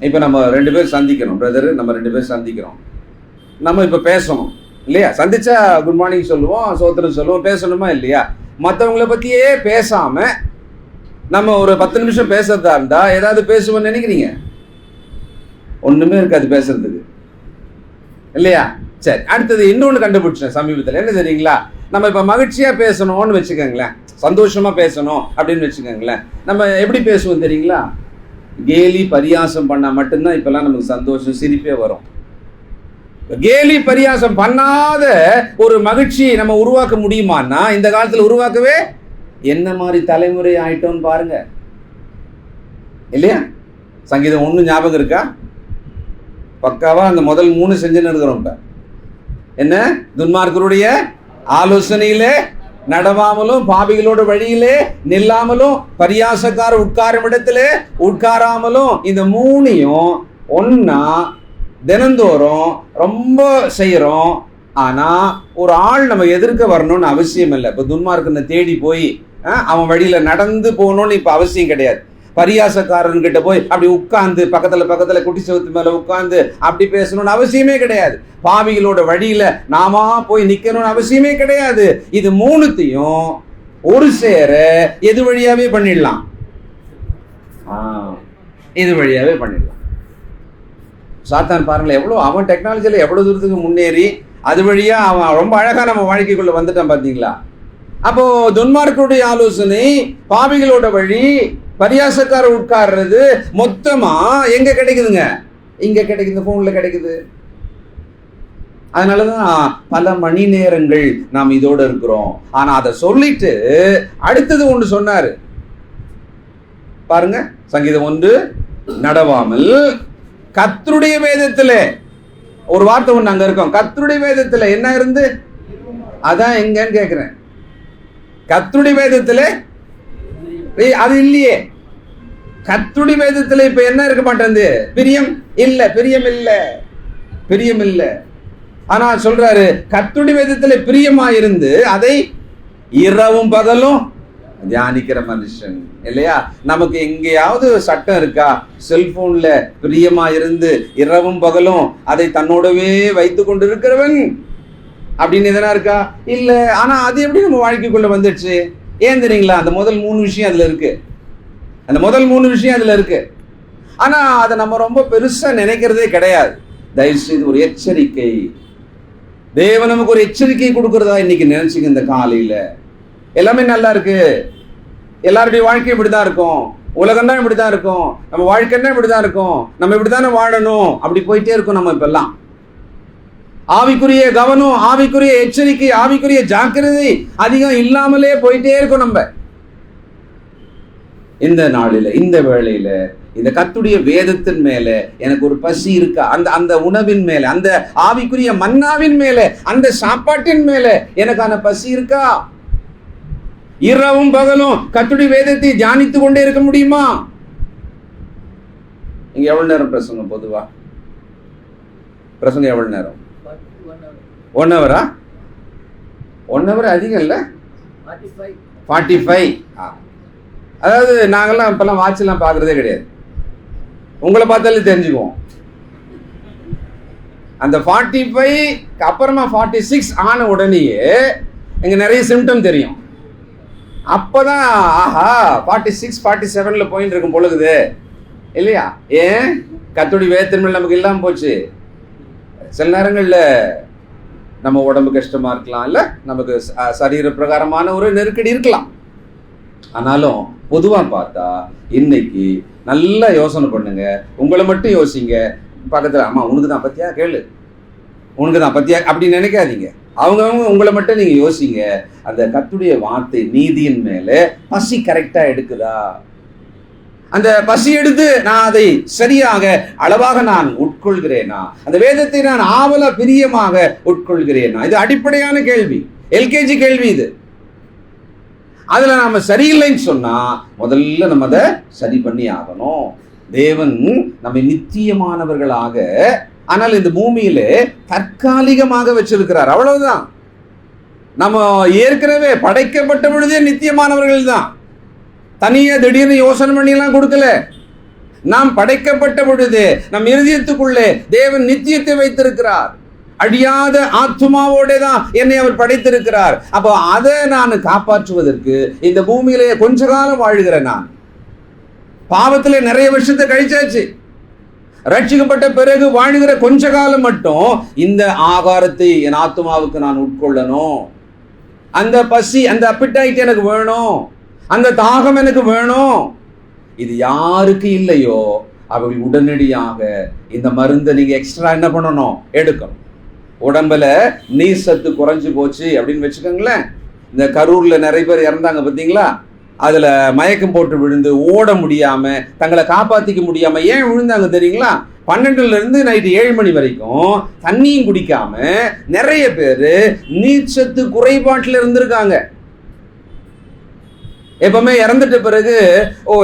இப்போ நம்ம 2 பேர் சந்திக்கிறோம், பிரதர், நம்ம 2 பேர் சந்திக்கிறோம். நம்ம இப்போ பேசணும் இல்லையா? சந்திச்சா குட் மார்னிங் சொல்லுவோம், சோத்திரம் சொல்லுவோம், பேசணுமா இல்லையா? மற்றவங்களை பற்றியே பேசாம நம்ம ஒரு 10 நிமிஷம் பேசுறதா இருந்தா ஏதாவது பேசுவோம்னு நினைக்கிறீங்க? ஒண்ணுமே இருக்காது பேசுறதுக்கு இல்லையா? சரி, அடுத்தது இன்னொன்று கண்டுபிடிச்சேன் சமீபத்தில். என்ன தெரியுங்களா? நம்ம இப்போ மகிழ்ச்சியா பேசணும்னு வச்சுக்கோங்களேன், சந்தோஷமா பேசணும் அப்படின்னு வச்சுக்கோங்களேன். நம்ம எப்படி பேசுவோம் தெரியுங்களா? கேலி பரியாசம் பண்ணா மட்டும்தான் இப்பெல்லாம் நமக்கு சந்தோஷம், சிரிப்பே வரும். கேலி பரியாசம் பண்ணாத ஒரு மகிழ்ச்சி நம்ம உருவாக்க முடியுமான்னா இந்த காலத்துல உருவாக்கவே என்ன மாதிரி தலைமுறை ஆயிட்டோம்னு பாருங்க இல்லையா? சங்கீதம் 1 ஞாபகம் இருக்கா? பக்காவா அந்த முதல் 3 செஞ்சுன்னு இருக்கிறோம். இப்ப என்ன? துன்மார்க்கருடைய ஆலோசனையிலே நடவாமலும், பாவிகளோட வழியிலே நில்லாமலும், பரியாசக்கார உட்காரும் இடத்திலே உட்காராமலும், இந்த 3ஐயும் ஒன்னா தினந்தோறும் ரொம்ப செய்யறோம். ஆனா ஒரு ஆள் நம்ம எதிர்க்க வரணும்னு அவசியம் இல்லை. இப்ப துன்மார்க்கனை தேடி போய் அவன் வழியில நடந்து போகணும்னு இப்ப அவசியம் கிடையாது. பரியாசக்காரன் கிட்ட போய் அப்படி உட்கார்ந்து பக்கத்துல குட்டி சவுத்து மேல உட்கார்ந்து அப்படி பேசணும்னு அவசியமே கிடையாது. பாவிகளோட வழியில நாம போய் நிக்கணும்னு அவசியமே கிடையாது. இது 3த்தையும் ஒரு சேர எது வழியாவே பண்ணிடலாம்? இது வழியாவே பண்ணிடலாம். சாத்தான் பாருங்களேன், எவ்வளவு அவன் டெக்னாலஜியில எவ்வளவு தூரத்துக்கு முன்னேறி அது வழியா அவன் ரொம்ப அழகா நம்ம வாழ்க்கைக்குள்ள வந்துட்டான் பாத்தீங்களா? அப்போ துன்மார்க்கருடைய ஆலோசனை, பாவிகளோட வழி, பரியாசக்கார உட்கார்றது மொத்தமா எங்க கிடைக்குதுங்க? இங்க கிடைக்குது, போன்ல கிடைக்குது. அதனாலதான் பல மணி நேரங்கள் நாம் இதோட இருக்கிறோம். ஆனா அதை சொல்லிட்டு அடுத்தது ஒன்று சொன்னாரு பாருங்க, சங்கீதம் 1 நடவாமல் கர்த்தருடைய வேதத்துல ஒரு வார்த்தை ஒண்ணு அங்க இருக்கும். கர்த்தருடைய வேதத்துல என்ன இருந்து? அதான் எங்கன்னு கேக்குறேன். கர்த்தருடைய வேதத்துல அது இல்லையே. கர்த்தருடைய வேதத்துல இப்ப என்ன இருக்க மாட்டேங்குது? பிரியம் இல்ல, பிரியம் இல்ல, பிரியம் இல்ல. ஆனா சொல்றாரு, கர்த்தருடைய வேதத்துல பிரியமா இருந்து அதை இரவும் பகலும் தியானிக்கிற மனுஷன் இல்லையா? நமக்கு எங்கேயாவது சட்டம் இருக்கா? செல்போன்ல பிரியமா இருந்து இரவும் பகலும் அதை தன்னோடவே வைத்து கொண்டு இருக்கிறவன் அப்படின்னு எதனா இருக்கா? இல்ல. ஆனா அது எப்படி நம்ம வாழ்க்கைக்குள்ள வந்துடுச்சு? ஏன் தெரியுங்களா? அந்த முதல் 3 விஷயம் அதுல இருக்கு. அந்த முதல் 3 விஷயம் அதுல இருக்கு. ஆனா அதை நம்ம ரொம்ப பெருசா நினைக்கிறதே கிடையாது. தயவு செய்து ஒரு எச்சரிக்கை, தேவன் நமக்கு ஒரு எச்சரிக்கை கொடுக்கறதா இன்னைக்கு நினைச்சுங்க. இந்த காலையில எல்லாமே நல்லா இருக்கு, எல்லாருடைய வாழ்க்கை இப்படிதான் இருக்கும், உலகம் தான் இப்படிதான் இருக்கும், நம்ம வாழ்க்கைன்னா இப்படிதான் இருக்கும், நம்ம இப்படித்தானே வாழணும், அப்படி போயிட்டே இருக்கும். நம்ம இப்ப எல்லாம் ஆவிக்குரிய கவனம், ஆவிக்குரிய எச்சரிக்கை, ஆவிக்குரிய ஜாக்கிரதை அதிகம் இல்லாமலே போயிட்டே இருக்கும். நம்ம இந்த நாளில, இந்த வேளையில, இந்த கர்த்தருடைய வேதத்தின் மேல எனக்கு ஒரு பசி இருக்கா? அந்த உணவின் மேல, அந்த ஆவிக்குரிய மன்னாவின் மேல, அந்த சாப்பாட்டின் மேல எனக்கான பசி இருக்கா? இரவும் பகலும் கர்த்தருடைய வேதத்தை தியானித்து கொண்டே இருக்க முடியுமா? இங்க எவ்வளவு நேரம் பிரசங்கம்? பொதுவா பிரசங்கம் எவ்வளவு நேரம்? 1 hour-ஆ? 1 hour அதிகம் இல்ல? 45. அதாவது நாங்கெல்லாம் இப்பெல்லாம் வாட்செல்லாம் பார்க்கறதே கிடையாது. உங்களை பார்த்தாலே தெரிஞ்சுக்குவோம். அந்த 45 அப்புறமா 46 ஆன உடனேயே எங்க நிறைய சிம்டம் தெரியும். அப்பதான் ஆஹா 46 47ல போயிட்டு இருக்கும் பொழுது இல்லையா? ஏன்? கர்த்தருடைய வேதத்தின் மேல் நமக்கு இல்லாம போச்சு. சில நேரங்கள்ல நம்ம உடம்பு கஷ்டமா இருக்கலாம், இல்ல நமக்கு சரீர பிரகாரமான ஒரு நெருக்கடி இருக்கலாம். ஆனாலும் பொதுவா பார்த்தா இன்னைக்கு நல்லா யோசனை பண்ணுங்க. உங்களை மட்டும் யோசிங்க. பக்கத்துல அம்மா உனக்கு தான் பத்தியா கேளு, உனக்கு தான் பத்தியா அப்படி நினைக்காதீங்க. அவங்க உங்களை மட்டும் நீங்க யோசிங்க. அந்த கர்த்தருடைய வார்த்தை நீதியின் மேல பசி கரெக்டா எடுக்குதா? அந்த பசி எடுத்து நான் அதை சரியாக அளவாக நான் உட்கொள்கிறேனா? அந்த வேதத்தை நான் ஆவல பிரியமாக உட்கொள்கிறேனா? இது அடிப்படையான கேள்வி, எல்கேஜி கேள்வி இது. அதுல நாம சரியில்லைன்னு சொன்னா முதல்ல நம்ம அதை சரி பண்ணி ஆகணும். தேவன் நம்மை நித்தியமானவர்களாக, ஆனால் இந்த பூமியில தற்காலிகமாக வச்சிருக்கிறார், அவ்வளவுதான். நம்ம ஏற்கனவே படைக்கப்பட்ட பொழுதே நித்தியமானவர்கள் தான். தனியா திடீர்னு யோசனை பண்ணி எல்லாம் கொடுக்கல. நாம் படைக்கப்பட்ட பொழுது நம் இருதயத்துக்குள்ளே தேவன் நித்தியத்தை வைத்திருக்கிறார். அழியாத ஆத்துமாவோட தான் என்னை அவர் படைத்திருக்கிறார். அப்போ அதை நான் காப்பாற்றுவதற்கு இந்த பூமியிலே கொஞ்ச காலம் வாழ்கிறேன். நான் பாவத்திலே நிறைய வருஷத்தை கழிச்சாச்சு. ரட்சிக்கப்பட்ட பிறகு வாழ்கிற கொஞ்ச காலம் மட்டும் இந்த ஆகாரத்தை என் ஆத்துமாவுக்கு நான் உட்கொள்ளணும். அந்த பசி, அந்த அப்பிடைட் எனக்கு வேணும், அந்த தாகம் எனக்கு வேணும். இது யாருக்கு இல்லையோ அவர்கள் உடனடியாக இந்த மருந்தை நீங்க எக்ஸ்ட்ரா என்ன பண்ணணும்? எடுக்கணும். உடம்புல நீர் சத்து குறைஞ்சு போச்சு அப்படின்னு வச்சுக்கோங்களேன். இந்த கரூர்ல நிறைய பேர் இறந்தாங்க பார்த்தீங்களா? அதுல மயக்கம் போட்டு விழுந்து ஓட முடியாம, தங்களை காப்பாத்திக்க முடியாம ஏன் விழுந்தாங்க தெரியுங்களா? 12ல இருந்து நைட்டு 7 மணி வரைக்கும் தண்ணியும் குடிக்காம நிறைய பேரு நீர்ச்சத்து குறைபாட்டில் இருந்திருக்காங்க. எப்பவுமே இறந்துட்ட பிறகு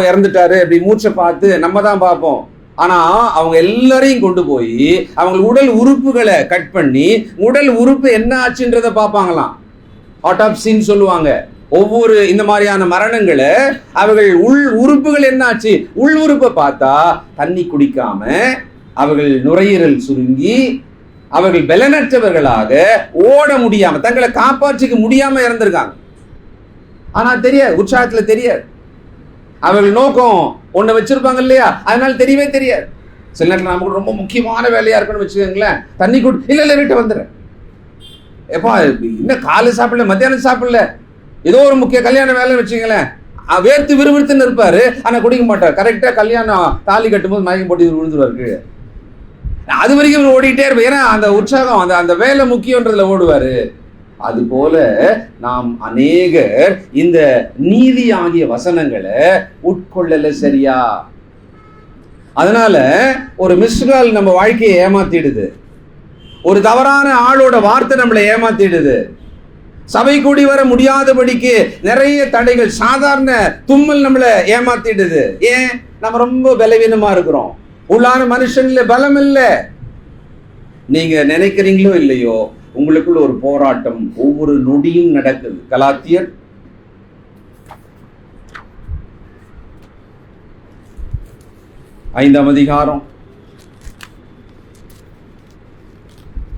இறந்துட்டாரு அப்படி மூச்சை பார்த்து நம்ம தான் பார்ப்போம். ஆனா அவங்க எல்லாரையும் கொண்டு போய் அவங்க உடல் உறுப்புகளை கட் பண்ணி உடல் உறுப்பு என்ன ஆச்சுன்றத பார்ப்பாங்களாம். ஆட்டாப்சின்னு சொல்லுவாங்க. ஒவ்வொரு இந்த மாதிரியான மரணங்களை அவர்கள் உள் உறுப்புகள் என்ன ஆச்சு, உள் உறுப்பை பார்த்தா தண்ணி குடிக்காம அவர்கள் நுரையீரல் சுருங்கி அவர்கள் பலனற்றவர்களாக ஓட முடியாம, தங்களை காப்பாற்றிக்க முடியாம இறந்திருக்காங்க. ஆனா தெரியாது, உற்சாகத்துல தெரியாது. அவர்கள் நோக்கம் ஒண்ணு வச்சிருப்பாங்க இல்லையா, அதனால தெரியவே தெரியாது. சில நேரத்தில் நமக்கு ரொம்ப முக்கியமான வேலையா இருக்கணும்னு வச்சுக்கோங்களேன், தண்ணி குடி, இல்ல வீட்டை வந்துடுறேன், எப்பா இன்னும் காலை சாப்பிடல, மத்தியானம் சாப்பிடல, ஏதோ ஒரு முக்கிய கல்யாண வேலைன்னு வச்சுக்கங்களேன், வேர்த்து விறுவிறுத்துன்னு இருப்பாரு, ஆனா குடிக்க மாட்டார். கரெக்டா கல்யாணம் தாலி கட்டும்போது மயக்கம் போட்டு விழுந்துருவாரு கீழே. அது வரைக்கும் ஓடிட்டே இருப்பார். ஏன்னா அந்த உற்சாகம், அந்த வேலை முக்கியன்றதுல ஓடுவாரு. அது போல நாம் அநேகர் இந்த நீதி ஆகிய வசனங்களை உட்கொள்ளல சரியா. அதனால ஒரு மிஸ்கால் நம்ம வாழ்க்கையை ஏமாத்திடுது, ஒரு தவறான ஆளோட வார்த்தை நம்மளை ஏமாத்திடுது, சபை கூடி வர முடியாதபடிக்கு நிறைய தடைகள், சாதாரண தும்மல் நம்மளை ஏமாத்திடுது. ஏன்? நம்ம ரொம்ப பலவீனமா இருக்கிறோம், உள்ளான மனுஷன்ல பலம் இல்லை. நீங்க நினைக்கிறீங்களோ இல்லையோ, உங்களுக்குள்ள ஒரு போராட்டம் ஒவ்வொரு நொடியும் நடக்குது. கலாத்தியர் 5ஆம் அதிகாரம்.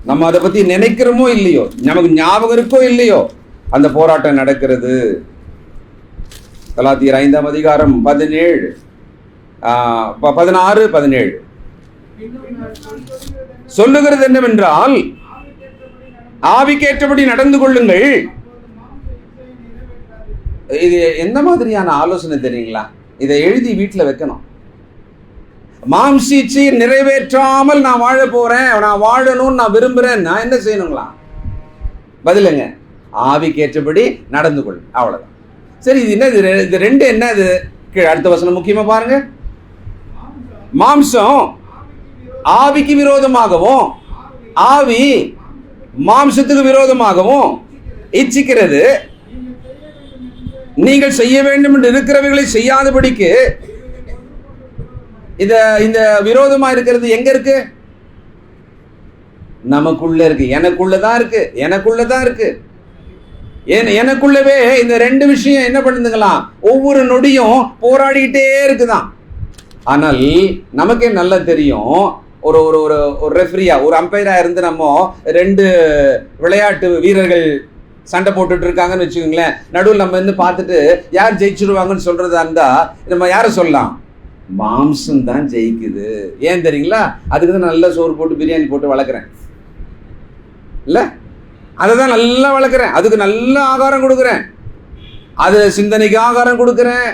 நம்ம அதை பத்தி நினைக்கிறோமோ இல்லையோ, நமக்கு ஞாபகம் இருக்கோ இல்லையோ, அந்த போராட்டம் நடக்கிறது. கலாத்தியர் 5ஆம் அதிகாரம் 16, 17. சொல்லுகிறது என்னவென்றால், ஆவிக்கேற்றபடி நடந்து கொள்ளுங்கள். இது எந்த மாதிரியான ஆலோசனை தெரியுங்களா? இதை எழுதி வீட்டில் வைக்கணும். மாம்ச இச்சையை நிறைவேற்றாமல் நான் வாழ போறேன், நான் வாழணும்னு நான் விரும்புறேன், நான் என்ன செய்யணுங்களா? பதிலுங்க, ஆவிக்கேற்றபடி நடந்து கொள், அவ்வளவுதான். சரி, இது என்ன? இது ரெண்டு என்ன? இது கீழே அடுத்த வசனம் முக்கியமா பாருங்க. மாம்சம் ஆவிக்கு விரோதமாகவும் ஆவி மாம்சத்துக்கு விரோதமாகவும் இச்சிக்கிறது. நீங்கள் செய்ய வேண்டும் என்று இருக்கிறவர்களை செய்யாதபடிக்கு இந்த விரோதமா இருக்கிறது எங்க இருக்கு? நமக்குள்ள இருக்கு, எனக்குள்ளதான் இருக்கு, எனக்குள்ளதான் இருக்கு. எனக்குள்ளவே இந்த ரெண்டு விஷயம் என்ன பண்ணுதுங்களாம்? ஒவ்வொரு நொடியும் போராடிக்கிட்டே இருக்குதான். ஆனால் நமக்கே நல்லா தெரியும், ஒரு ஒரு ஒரு ரெஃப்ரியா, ஒரு அம்பையரா இருந்து நம்ம ரெண்டு விளையாட்டு வீரர்கள் சண்டை போட்டுட்டு இருக்காங்கன்னு வச்சுக்கோங்களேன். நடுவில் நம்ம இருந்து பார்த்துட்டு யார் ஜெயிச்சிருவாங்கன்னு சொல்றதா இருந்தா நம்ம யாரை சொல்லலாம்? மாம்சம் தான் ஜெயிக்குது. ஏன் தெரியுங்களா? அதுக்கு தான் நல்லா சோறு போட்டு பிரியாணி போட்டு வளர்க்குறேன் இல்ல, அதை தான் நல்லா வளர்க்குறேன், அதுக்கு நல்ல ஆகாரம் கொடுக்குறேன், அது சிந்தனைக்கு ஆகாரம் கொடுக்குறேன்,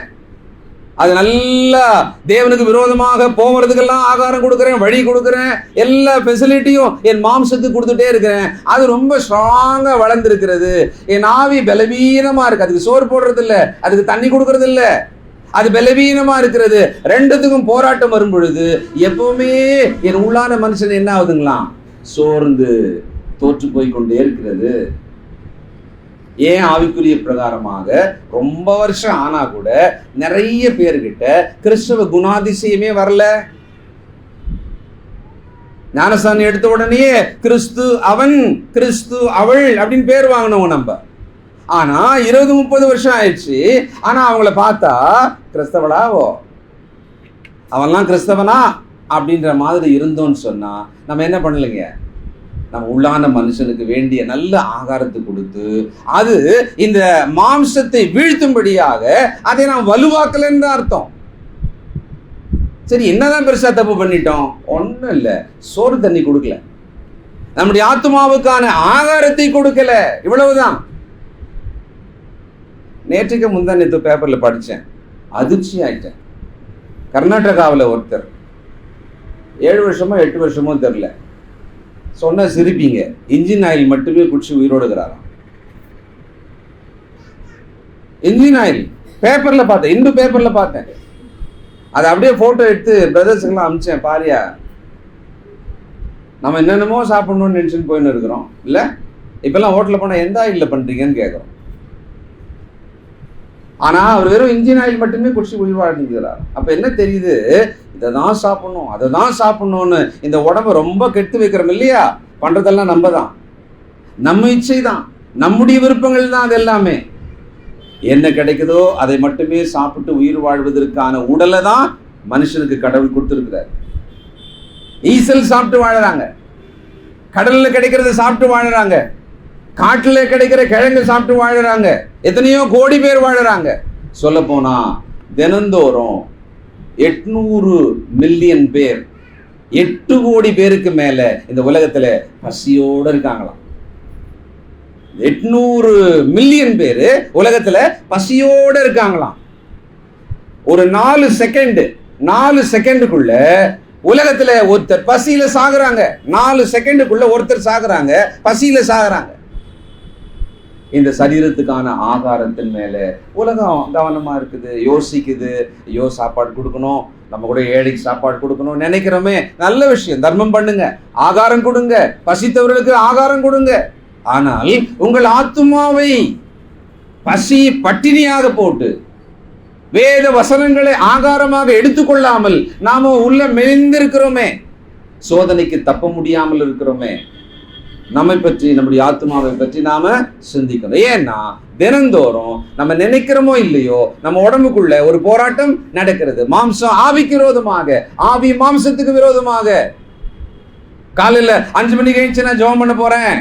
அது நல்லா தேவனுக்கு விரோதமாக போகிறதுக்கெல்லாம் ஆகாரம் கொடுக்குறேன், வழி கொடுக்குறேன், எல்லா ஃபெசிலிட்டியும் என் மாம்சத்துக்கு கொடுத்துட்டே இருக்கிறேன். அது ரொம்ப ஸ்ட்ராங்கா வளர்ந்துருக்கிறது. என் ஆவி பலவீனமா இருக்கு, அதுக்கு சோறு போடுறது இல்லை, அதுக்கு தண்ணி கொடுக்கறது இல்லை, அது பலவீனமா இருக்கிறது. ரெண்டுத்துக்கும் போராட்டம் வரும் பொழுது எப்பவுமே என் உள்ளான மனுஷன் என்ன ஆகுதுங்களாம்? சோர்ந்து தோற்று போய் கொண்டே இருக்கிறது. ஏன்? ஆவிக்குரிய பிரகாரமாக ரொம்ப வருஷம் ஆனா கூட நிறைய பேர்கிட்ட கிறிஸ்தவ குணாதிசயமே வரல. ஞானஸ்தானம் எடுத்த உடனே கிறிஸ்து அவன், கிறிஸ்து அவள் அப்படின்னு பேர் வாங்கினவங்க நம்ம. ஆனா 20-30 வருஷம் ஆயிடுச்சு, ஆனா அவங்கள பார்த்தா கிறிஸ்தவளாவோ, அவன்லாம் கிறிஸ்தவனா அப்படின்ற மாதிரி இருந்தோன்னு சொன்னா நம்ம என்ன பண்ணலைங்க? நம்ம உள்ளான மனுஷனுக்கு வேண்டிய நல்ல ஆகாரத்தை கொடுத்து அது இந்த மாம்சத்தை வீழ்த்தும்படியாக அதை நாம் வலுவாக்கலன்னு அர்த்தம். சரி, என்னதான் பெருசா தப்பு பண்ணிட்டோம்? ஒன்றும் இல்லை, சோறு தண்ணி கொடுக்கல, நம்முடைய ஆத்மாவுக்கான ஆகாரத்தை கொடுக்கல, இவ்வளவுதான். நேற்றுக்கு முந்தானத்து பேப்பர்ல படித்தேன், அதிர்ச்சி ஆயிட்டேன். கர்நாடகாவில் ஒருத்தர் 7 வருஷமோ 8 வருஷமோ தெரியல, சொன்ன சிரிப்பீங்க, இன்ஜின் ஆயில் மட்டுமே குடிச்சு உயிரோடுகிறாராம். இன்ஜின் ஆயில் பேப்பர்ல பார்த்தேன், இந்து பேப்பர்ல பார்த்தேன். அதை அப்படியே போட்டோ எடுத்து பிரதர்ஸுக்கெல்லாம் அனுப்பிச்சேன். பாரியா, நம்ம என்னென்னமோ சாப்பிடணும்னு நினைச்சுன்னு போயின்னு இருக்கிறோம் இல்ல? இப்பெல்லாம் ஹோட்டலில் போனால் எந்த ஆயிலில் பண்றீங்கன்னு கேட்குறோம். ஆனா அவர் வெறும் இன்ஜின் ஆயில் மட்டுமே குடிச்சு உயிர் வாழ்ந்துக்கிறார். அப்ப என்ன தெரியுது? இதை தான் சாப்பிடணும், அதை தான் சாப்பிடணும்னு இந்த உடம்பை ரொம்ப கெட்டு வைக்கிறோம் இல்லையா? பண்றதெல்லாம் நம்ம தான், நம்ம இச்சை தான், நம்முடைய விருப்பங்கள் தான். அது எல்லாமே என்ன கிடைக்குதோ அதை மட்டுமே சாப்பிட்டு உயிர் வாழ்வதற்கான உடலை தான் மனுஷனுக்கு கடவுள் கொடுத்துருக்கிறார். ஈசல் சாப்பிட்டு வாழறாங்க, கடல்ல கிடைக்கிறத சாப்பிட்டு வாழறாங்க, காட்டுல கிடைக்கிற கிழங்கு சாப்பிட்டு வாழறாங்க, எத்தனையோ கோடி பேர் வாழறாங்க. சொல்ல போனா தினந்தோறும் 800 மில்லியன் பேர், 8 கோடி பேருக்கு மேல இந்த உலகத்துல பசியோட இருக்காங்களாம். 800 மில்லியன் பேரு உலகத்துல பசியோட இருக்காங்களாம். ஒரு 4 செகண்டுக்குள்ள உலகத்துல ஒருத்தர் பசியில சாகுறாங்க. 4 செகண்டுக்குள்ள ஒருத்தர் சாகுறாங்க, பசியில சாகுறாங்க. இந்த சரீரத்துக்கான ஆகாரத்தின் மேல உலகம் கவனமா இருக்குது, யோசிக்குது. ஐயோ, சாப்பாடு கொடுக்கணும், நம்ம கூட ஏழைக்கு சாப்பாடு கொடுக்கணும் நினைக்கிறோமே, நல்ல விஷயம், தர்மம் பண்ணுங்க, ஆகாரம் கொடுங்க, பசித்தவர்களுக்கு ஆகாரம் கொடுங்க. ஆனால் உங்கள் ஆத்துமாவை பசி பட்டினியாக போட்டு வேத வசனங்களை ஆகாரமாக எடுத்துக்கொள்ளாமல் நாம உள்ள மெலிந்திருக்கிறோமே, சோதனைக்கு தப்ப முடியாமல் இருக்கிறோமே. நம்மை பற்றி, நம்முடைய ஆத்மாவை பற்றி நாம சிந்திக்கணும். ஏன்னா தினந்தோறும் நம்ம நினைக்கிறோமோ இல்லையோ நம்ம உடம்புக்குள்ள ஒரு போராட்டம் நடக்கிறது. மாம்சம் ஆவிக்கு விரோதமாக, ஆவி மாம்சத்துக்கு விரோதமாக. காலையில 5 மணிக்கு எழுந்துச்சு நான் ஜெபம் பண்ண போறேன்.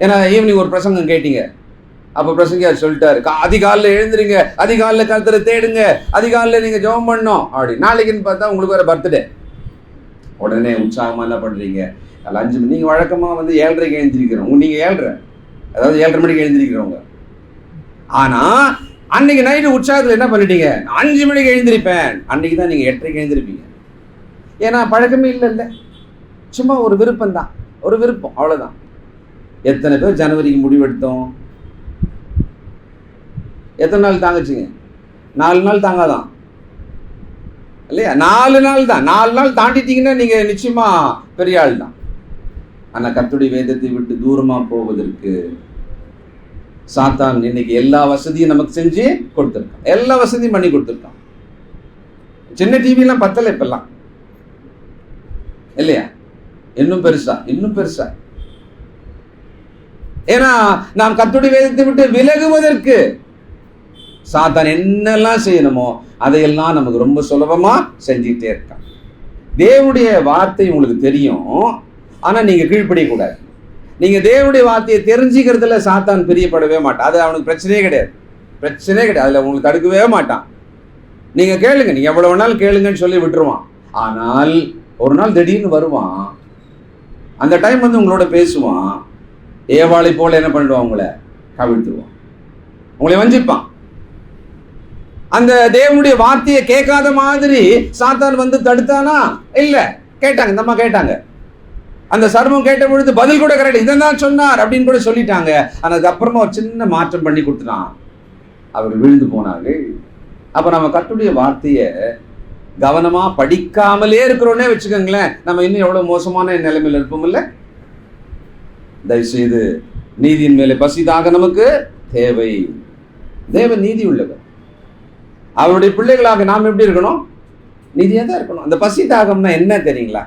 ஏன்னா ஈவினிங் ஒரு பிரசங்கம் கேட்டீங்க, அப்ப பிரசங்கியார் சொல்லிட்டாரு, அதிகாலைல எழுந்துருங்க, அதிகாலைல கர்த்தரை தேடுங்க, அதிகாலைல நீங்க ஜெபம் பண்ணணும் அப்படி. நாளைக்குன்னு பார்த்தா உங்களுக்கு வேற பர்த்டே. உடனே உற்சாகமா என்ன பண்றீங்க, 5 மணி. நீங்க வழக்கமா 7:30 எழுந்திருக்கிறோம், நீங்க 7:30, அதாவது 7:30 மணிக்கு எழுந்திருக்கிறவங்க. ஆனா அன்னைக்கு நைட்டு உற்சாகத்துல என்ன பண்ணிட்டீங்க, 5 மணிக்கு எழுந்திருப்பேன். அன்னைக்கு தான் நீங்க 8:30 எழுந்திருப்பீங்க. ஏன்னா பழக்கமே இல்லைல்ல, சும்மா ஒரு விருப்பம் தான், ஒரு விருப்பம், அவ்வளவுதான். எத்தனை பேர் ஜனவரிக்கு முடிவெடுத்தோம்? எத்தனை நாள் தாங்கச்சுங்க? 4 நாள் தாங்காதான் இல்லையா? 4 நாள் தான். 4 நாள் தாண்டிட்டீங்கன்னா நீங்க நிச்சயமா பெரிய ஆள் தான். ஆனா கர்த்தருடைய வேதத்தை விட்டு தூரமா போவதற்கு சாத்தான் இன்னைக்கு எல்லா வசதியும் நமக்கு செஞ்சு கொடுத்துருக்கான், எல்லா வசதியும் பண்ணி கொடுத்துருக்கான். சின்ன டிவிலாம் பத்தல இப்பெல்லாம் இல்லையா? இன்னும் பெருசா, இன்னும் பெருசா. ஏன்னா நாம் கர்த்தருடைய வேதத்தை விட்டு விலகுவதற்கு சாத்தான் என்னெல்லாம் செய்யணுமோ அதையெல்லாம் நமக்கு ரொம்ப சுலபமா செஞ்சுட்டே இருக்கான். தேவனுடைய வார்த்தை உங்களுக்கு தெரியும், ஆனா நீங்க கீழ்ப்படிய கூடாது. நீங்க தேவனுடைய வார்த்தையை தெரிஞ்சுக்கிறதுல சாத்தான் பிரியப்படவே மாட்டான். அது அவனுக்கு பிரச்சனையே கிடையாது, பிரச்சனையே கிடையாது. அதுல உங்களுக்கு தடுக்கவே மாட்டான். நீங்க கேளுங்க, நீங்க எவ்வளவு வேணாலும் கேளுங்கன்னு சொல்லி விட்டுருவான். ஆனால் ஒரு நாள் திடீர்னு வருவான், அந்த டைம் உங்களோட பேசுவான். ஏவாளை போல என்ன பண்ணிடுவான், உங்களை கவிழ்த்துருவான், உங்களை வஞ்சிப்பான். அந்த தேவனுடைய வார்த்தையை கேட்காத மாதிரி சாத்தான் தடுத்தானா? இல்ல, கேட்டாங்க, இந்த அம்மா கேட்டாங்க. அந்த சர்வம் கேட்ட பொழுது பதில் கூட கரெக்ட், இதான் சொன்னார் அப்படின்னு கூட சொல்லிட்டாங்க. ஆனா அதுக்கப்புறமா ஒரு சின்ன மாற்றம் பண்ணி கொடுத்துட்டான், அவர் விழுந்து போனாங்க. அப்ப நம்ம கர்த்தருடைய வார்த்தையை கவனமா படிக்காமலே இருக்கிறோன்னே வச்சுக்கோங்களேன், நம்ம இன்னும் எவ்வளவு மோசமான நிலைமையில இருப்போம் இல்ல? தயவுசெய்து நீதியின் மேலே பசிதாக நமக்கு தேவை. தேவன் நீதி உள்ளவர். அவருடைய பிள்ளைகளாக நாம் எப்படி இருக்கணும்? நீதியா தான் இருக்கணும். அந்த பசி தாகம்னா என்ன தெரியுங்களா?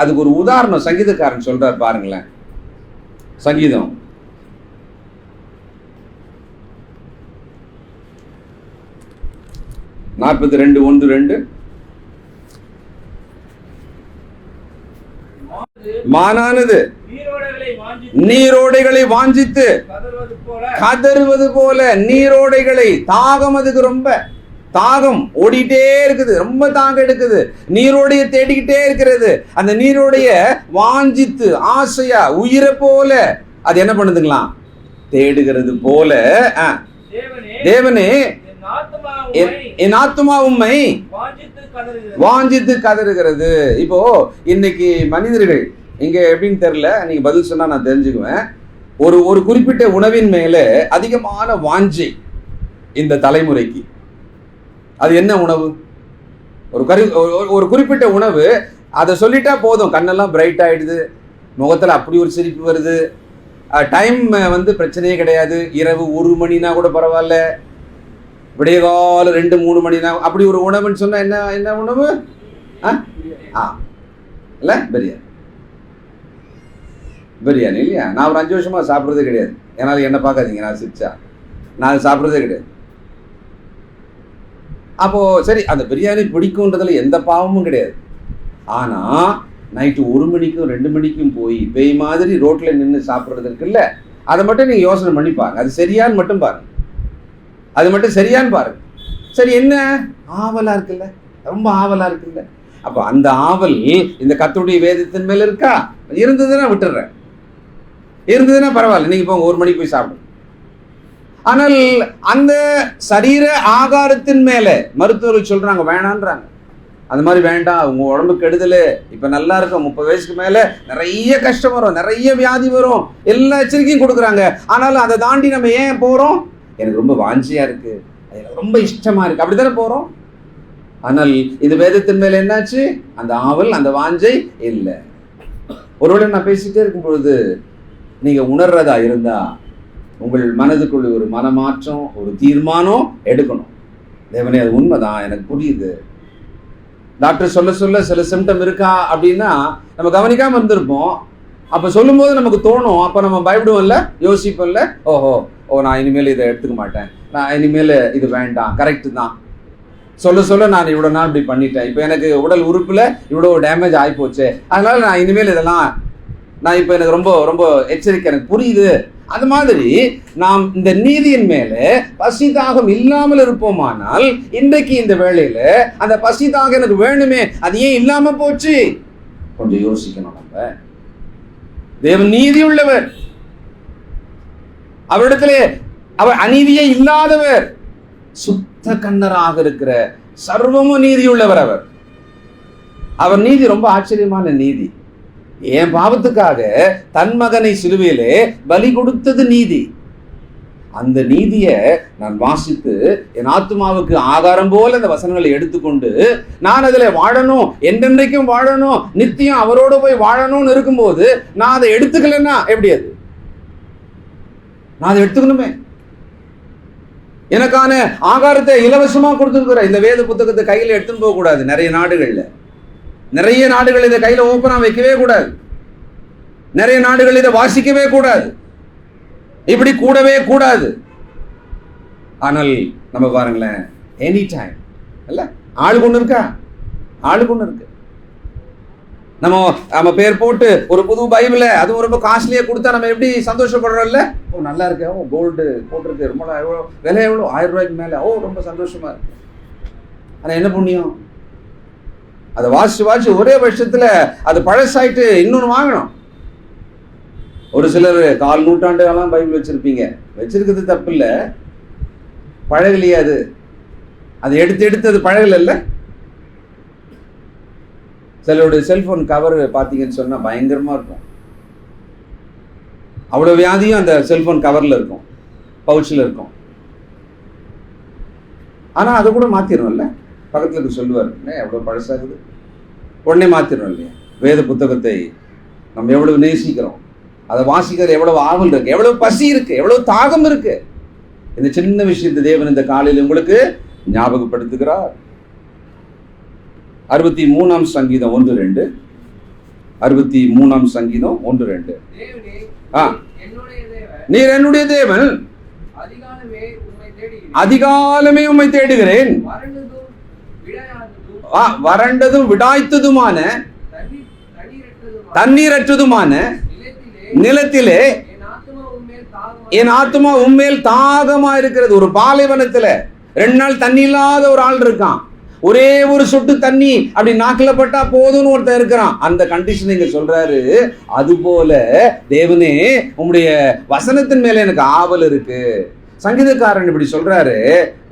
அதுக்கு ஒரு உதாரணம் சங்கீதக்காரன் சொல்றார் பாருங்களேன். சங்கீதம் 42:1-2. மானானது நீரோடைகளை வாஞ்சித்து கதறுவது போல, நீரோடைகளை, தாகம், அதுக்கு ரொம்ப தாகம் ஓடிட்டே இருக்குது, ரொம்ப தாகம் எடுக்குது, நீரோடைய தேடிக்கிட்டே இருக்கிறது. அந்த நீரோடைய வாஞ்சித்து ஆசையா உயிரை போல அது என்ன பண்ணுதுங்களாம், தேடுகிறது போல. தேவனே என் ஆத்துமா உம்மை வாஞ்சித்து கதறுகிறது. இப்போ இன்னைக்கு மனிதர்கள் இங்க எப்படின்னு தெரியல, நீங்க பதில் சொன்னா நான் தெரிஞ்சுக்குவேன். ஒரு குறிப்பிட்ட உணவின் மேல அதிகமான வாஞ்சை இந்த தலைமுறைக்கு. அது என்ன உணவு? ஒரு குறிப்பிட்ட உணவு, அதை சொல்லிட்டா போதும், கண்ணெல்லாம் பிரைட் ஆயிடுது, முகத்துல அப்படி ஒரு சிரிப்பு வருது. டைம் பிரச்சனையே கிடையாது. இரவு 1 மணினா கூட பரவாயில்ல, விடிய காலம் 2-3 மணினா அப்படி ஒரு உணவுன்னு சொன்னா என்ன உணவு? இல்ல பிரியாணி இல்லையா? நான் ஒரு 5 வருஷமா சாப்பிட்றதே கிடையாது. ஏன்னா என்ன பார்க்காதீங்க, நான் சிரிச்சா நான் சாப்பிட்றதே கிடையாது. அப்போ சரி, அந்த பிரியாணி பிடிக்கும்ன்றதுல எந்த பாவமும் கிடையாது. ஆனா நைட்டு 1 மணிக்கும் 2 மணிக்கும் போய் பேய் மாதிரி ரோட்ல நின்று சாப்பிட்றது இருக்குல்ல, அதை மட்டும் நீங்க யோசனை பண்ணி பாருங்க. அது சரியான்னு மட்டும் பாருங்க, அது மட்டும் சரியான்னு பாருங்க. சரி, என்ன ஆவலா இருக்குல்ல, ரொம்ப ஆவலா இருக்குல்ல. அப்ப அந்த ஆவல் இந்த கர்த்தருடைய வேதத்தின் மேல இருக்கா? இருந்ததுன்னா விட்டுறேன், இருந்ததுன்னா பரவாயில்ல, நீங்க போங்க 1 மணிக்கு போய் சாப்பிடுங்க. ஆனால் அந்த சரீர ஆகாரத்தின் மேல மருத்துவர்கள் சொல்றாங்க வேணான்றாங்க. அந்த மாதிரி வேண்டாம், உங்க உடம்பு கெடுதல். இப்ப நல்லா இருக்கும், 30 வயசுக்கு மேல நிறைய கஷ்டம் வரும், நிறைய வியாதி வரும், எல்லா எச்சரிக்கையும் கொடுக்குறாங்க. ஆனாலும் அதை தாண்டி நம்ம ஏன் போறோம்? எனக்கு ரொம்ப வாஞ்சியா இருக்கு, எனக்கு ரொம்ப இஷ்டமா இருக்கு, அப்படித்தானே போறோம். ஆனால் இந்த வேதத்தின் மேல என்னாச்சு? அந்த ஆவல், அந்த வாஞ்சை இல்லை. ஒருவேளை நான் பேசிட்டே இருக்கும் பொழுது நீங்க உணர்றதா இருந்தா உங்கள் மனதுக்குள்ள ஒரு மனமாற்றம், ஒரு தீர்மானம் எடுக்கணும். தேவனே, அது உண்மைதான், எனக்கு புரியுது. டாக்டர் சொல்ல சில சிம்டம் இருக்கா அப்படின்னா நம்ம கவனிக்காம இருந்திருப்போம். அப்ப சொல்லும் போது நமக்கு தோணும், அப்ப நம்ம பயப்படுவோம்ல, யோசிப்போம்ல, நான் இனிமேல் இதை எடுத்துக்க மாட்டேன், நான் இனிமேல் இது வேண்டாம், கரெக்டு தான். சொல்ல நான் இவ்வளோ நாள் இப்படி பண்ணிட்டேன், இப்போ எனக்கு உடல் உறுப்புல இவ்வளோ டேமேஜ் ஆகிப்போச்சு, அதனால நான் இனிமேல் இதெல்லாம் நான் இப்ப எனக்கு ரொம்ப ரொம்ப எச்சரிக்கை, எனக்கு புரியுது. அது மாதிரி நாம் இந்த நீதியின் மேல பசிதாகம் இல்லாமல் இருப்போமானால் இன்றைக்கு இந்த வேளையில அந்த பசிதாகம் எனக்கு வேணுமே, அது ஏன் இல்லாம போச்சு? கொஞ்சம் யோசிக்கணும். நம்ம தேவன் நீதி உள்ளவர், அவரிடத்திலே அவர் அநீதியே இல்லாதவர், சுத்த கண்ணராக இருக்கிற சர்வமும் நீதி உள்ளவர். அவர் நீதி ரொம்ப ஆச்சரியமான நீதி. என் பாவத்துக்காக தன் மகனை சிலுவையிலே பலி கொடுத்தது நீதி. அந்த நீதியை நான் வாசித்து என் ஆத்மாவுக்கு ஆகாரம் போல அந்த வசனங்களை எடுத்துக்கொண்டு நான் அதில் வாழணும், என்றென்றைக்கும் வாழணும், நித்தியம் அவரோடு போய் வாழணும்னு இருக்கும்போது நான் அதை எடுத்துக்கலன்னா எப்படி? அது நான் அதை எடுத்துக்கணுமே. எனக்கான ஆகாரத்தை இலவசமா கொடுத்துருக்குற இந்த வேத புத்தகத்தை கையில் எடுத்துன்னு போக கூடாது. நிறைய நாடுகள் இதை கையில ஓப்பனா வைக்கவே கூடாது. நிறைய நாடுகள் இதை வாசிக்கவே கூடாது. இப்படி கூடவே கூடாது. ஆனால் நம்ம பாருங்களேன், எனி டைம் இல்ல ஆளுக்கு ஒண்ணு இருக்கா, ஆளுக்கு ஒண்ணு இருக்கு. நம்ம பேர் போட்டு ஒரு புது பைபிளை அதுவும் ரொம்ப காஸ்ட்லியா கொடுத்தா நம்ம எப்படி சந்தோஷப்படுறோம்ல? ஓ நல்லா இருக்கு, ஓ கோல்டு போட்டிருக்கு, ரொம்ப விலை எவ்வளோ, 1000 ரூபாய்க்கு மேல, ஓ ரொம்ப சந்தோஷமா இருக்கு. ஆனா என்ன புண்ணியம்? அதை வாசிச்சு ஒரே வருஷத்துல அது பழசாயிட்டு இன்னொன்னு வாங்கணும். ஒரு சிலர் 4 நூற்றாண்டுகளாம் பைபிள் வச்சிருப்பீங்க, வச்சிருக்கிறது தப்பு இல்லை, பழகலையே. அது எடுத்து அது பழகல இல்ல. சிலருடைய செல்போன் கவர் பார்த்தீங்கன்னு சொன்னா பயங்கரமா இருக்கும். அவ்வளவு வியாதியும் அந்த செல்போன் கவர்ல இருக்கும், பவுச்சில் இருக்கும். ஆனா அதை கூட மாத்திரணும்ல. பக்கத்துல இருக்கு சொல்லுவார், எவ்வளவு பழசாகுது, உடனே மாத்திரணும் இல்லையா? வேத புத்தகத்தை நம்ம எவ்வளவு நேசிக்கிறோம், அதை வாசிக்கிறது எவ்வளவு ஆவல் இருக்கு, எவ்வளவு பசி இருக்கு, எவ்வளவு தாகம் இருக்கு. இந்த சின்ன விஷயத்தை தேவன் இந்த காலையில் உங்களுக்கு ஞாபகப்படுத்துகிறார். 63ஆம் சங்கீதம் 1-2. 63ஆம் சங்கீதம் 1-2. நீர் என்னுடைய தேவன், அதிகாலமே உம்மை தேடுகிறேன், வறண்டதும் விடாய்த்ததுமான தண்ணீரற்றதுமான நிலத்திலே என் ஆத்மா உம்மேல் தாகமா இருக்கிறது. ஒரு பாலைவனத்துல 2 நாள் தண்ணி இல்லாத ஒரு ஆள் இருக்கான். ஒரே ஒரு சொட்டு தண்ணி அப்படி நாக்கில் பட்டா போதும்னு ஒருத்தர் இருக்கிறான். அந்த கண்டிஷன் இங்க சொல்றாரு. அது போல தேவனே உம்முடைய வசனத்தின் மேல எனக்கு ஆவல் இருக்கு. சங்கீதக்காரன் இப்படி சொல்றாரு.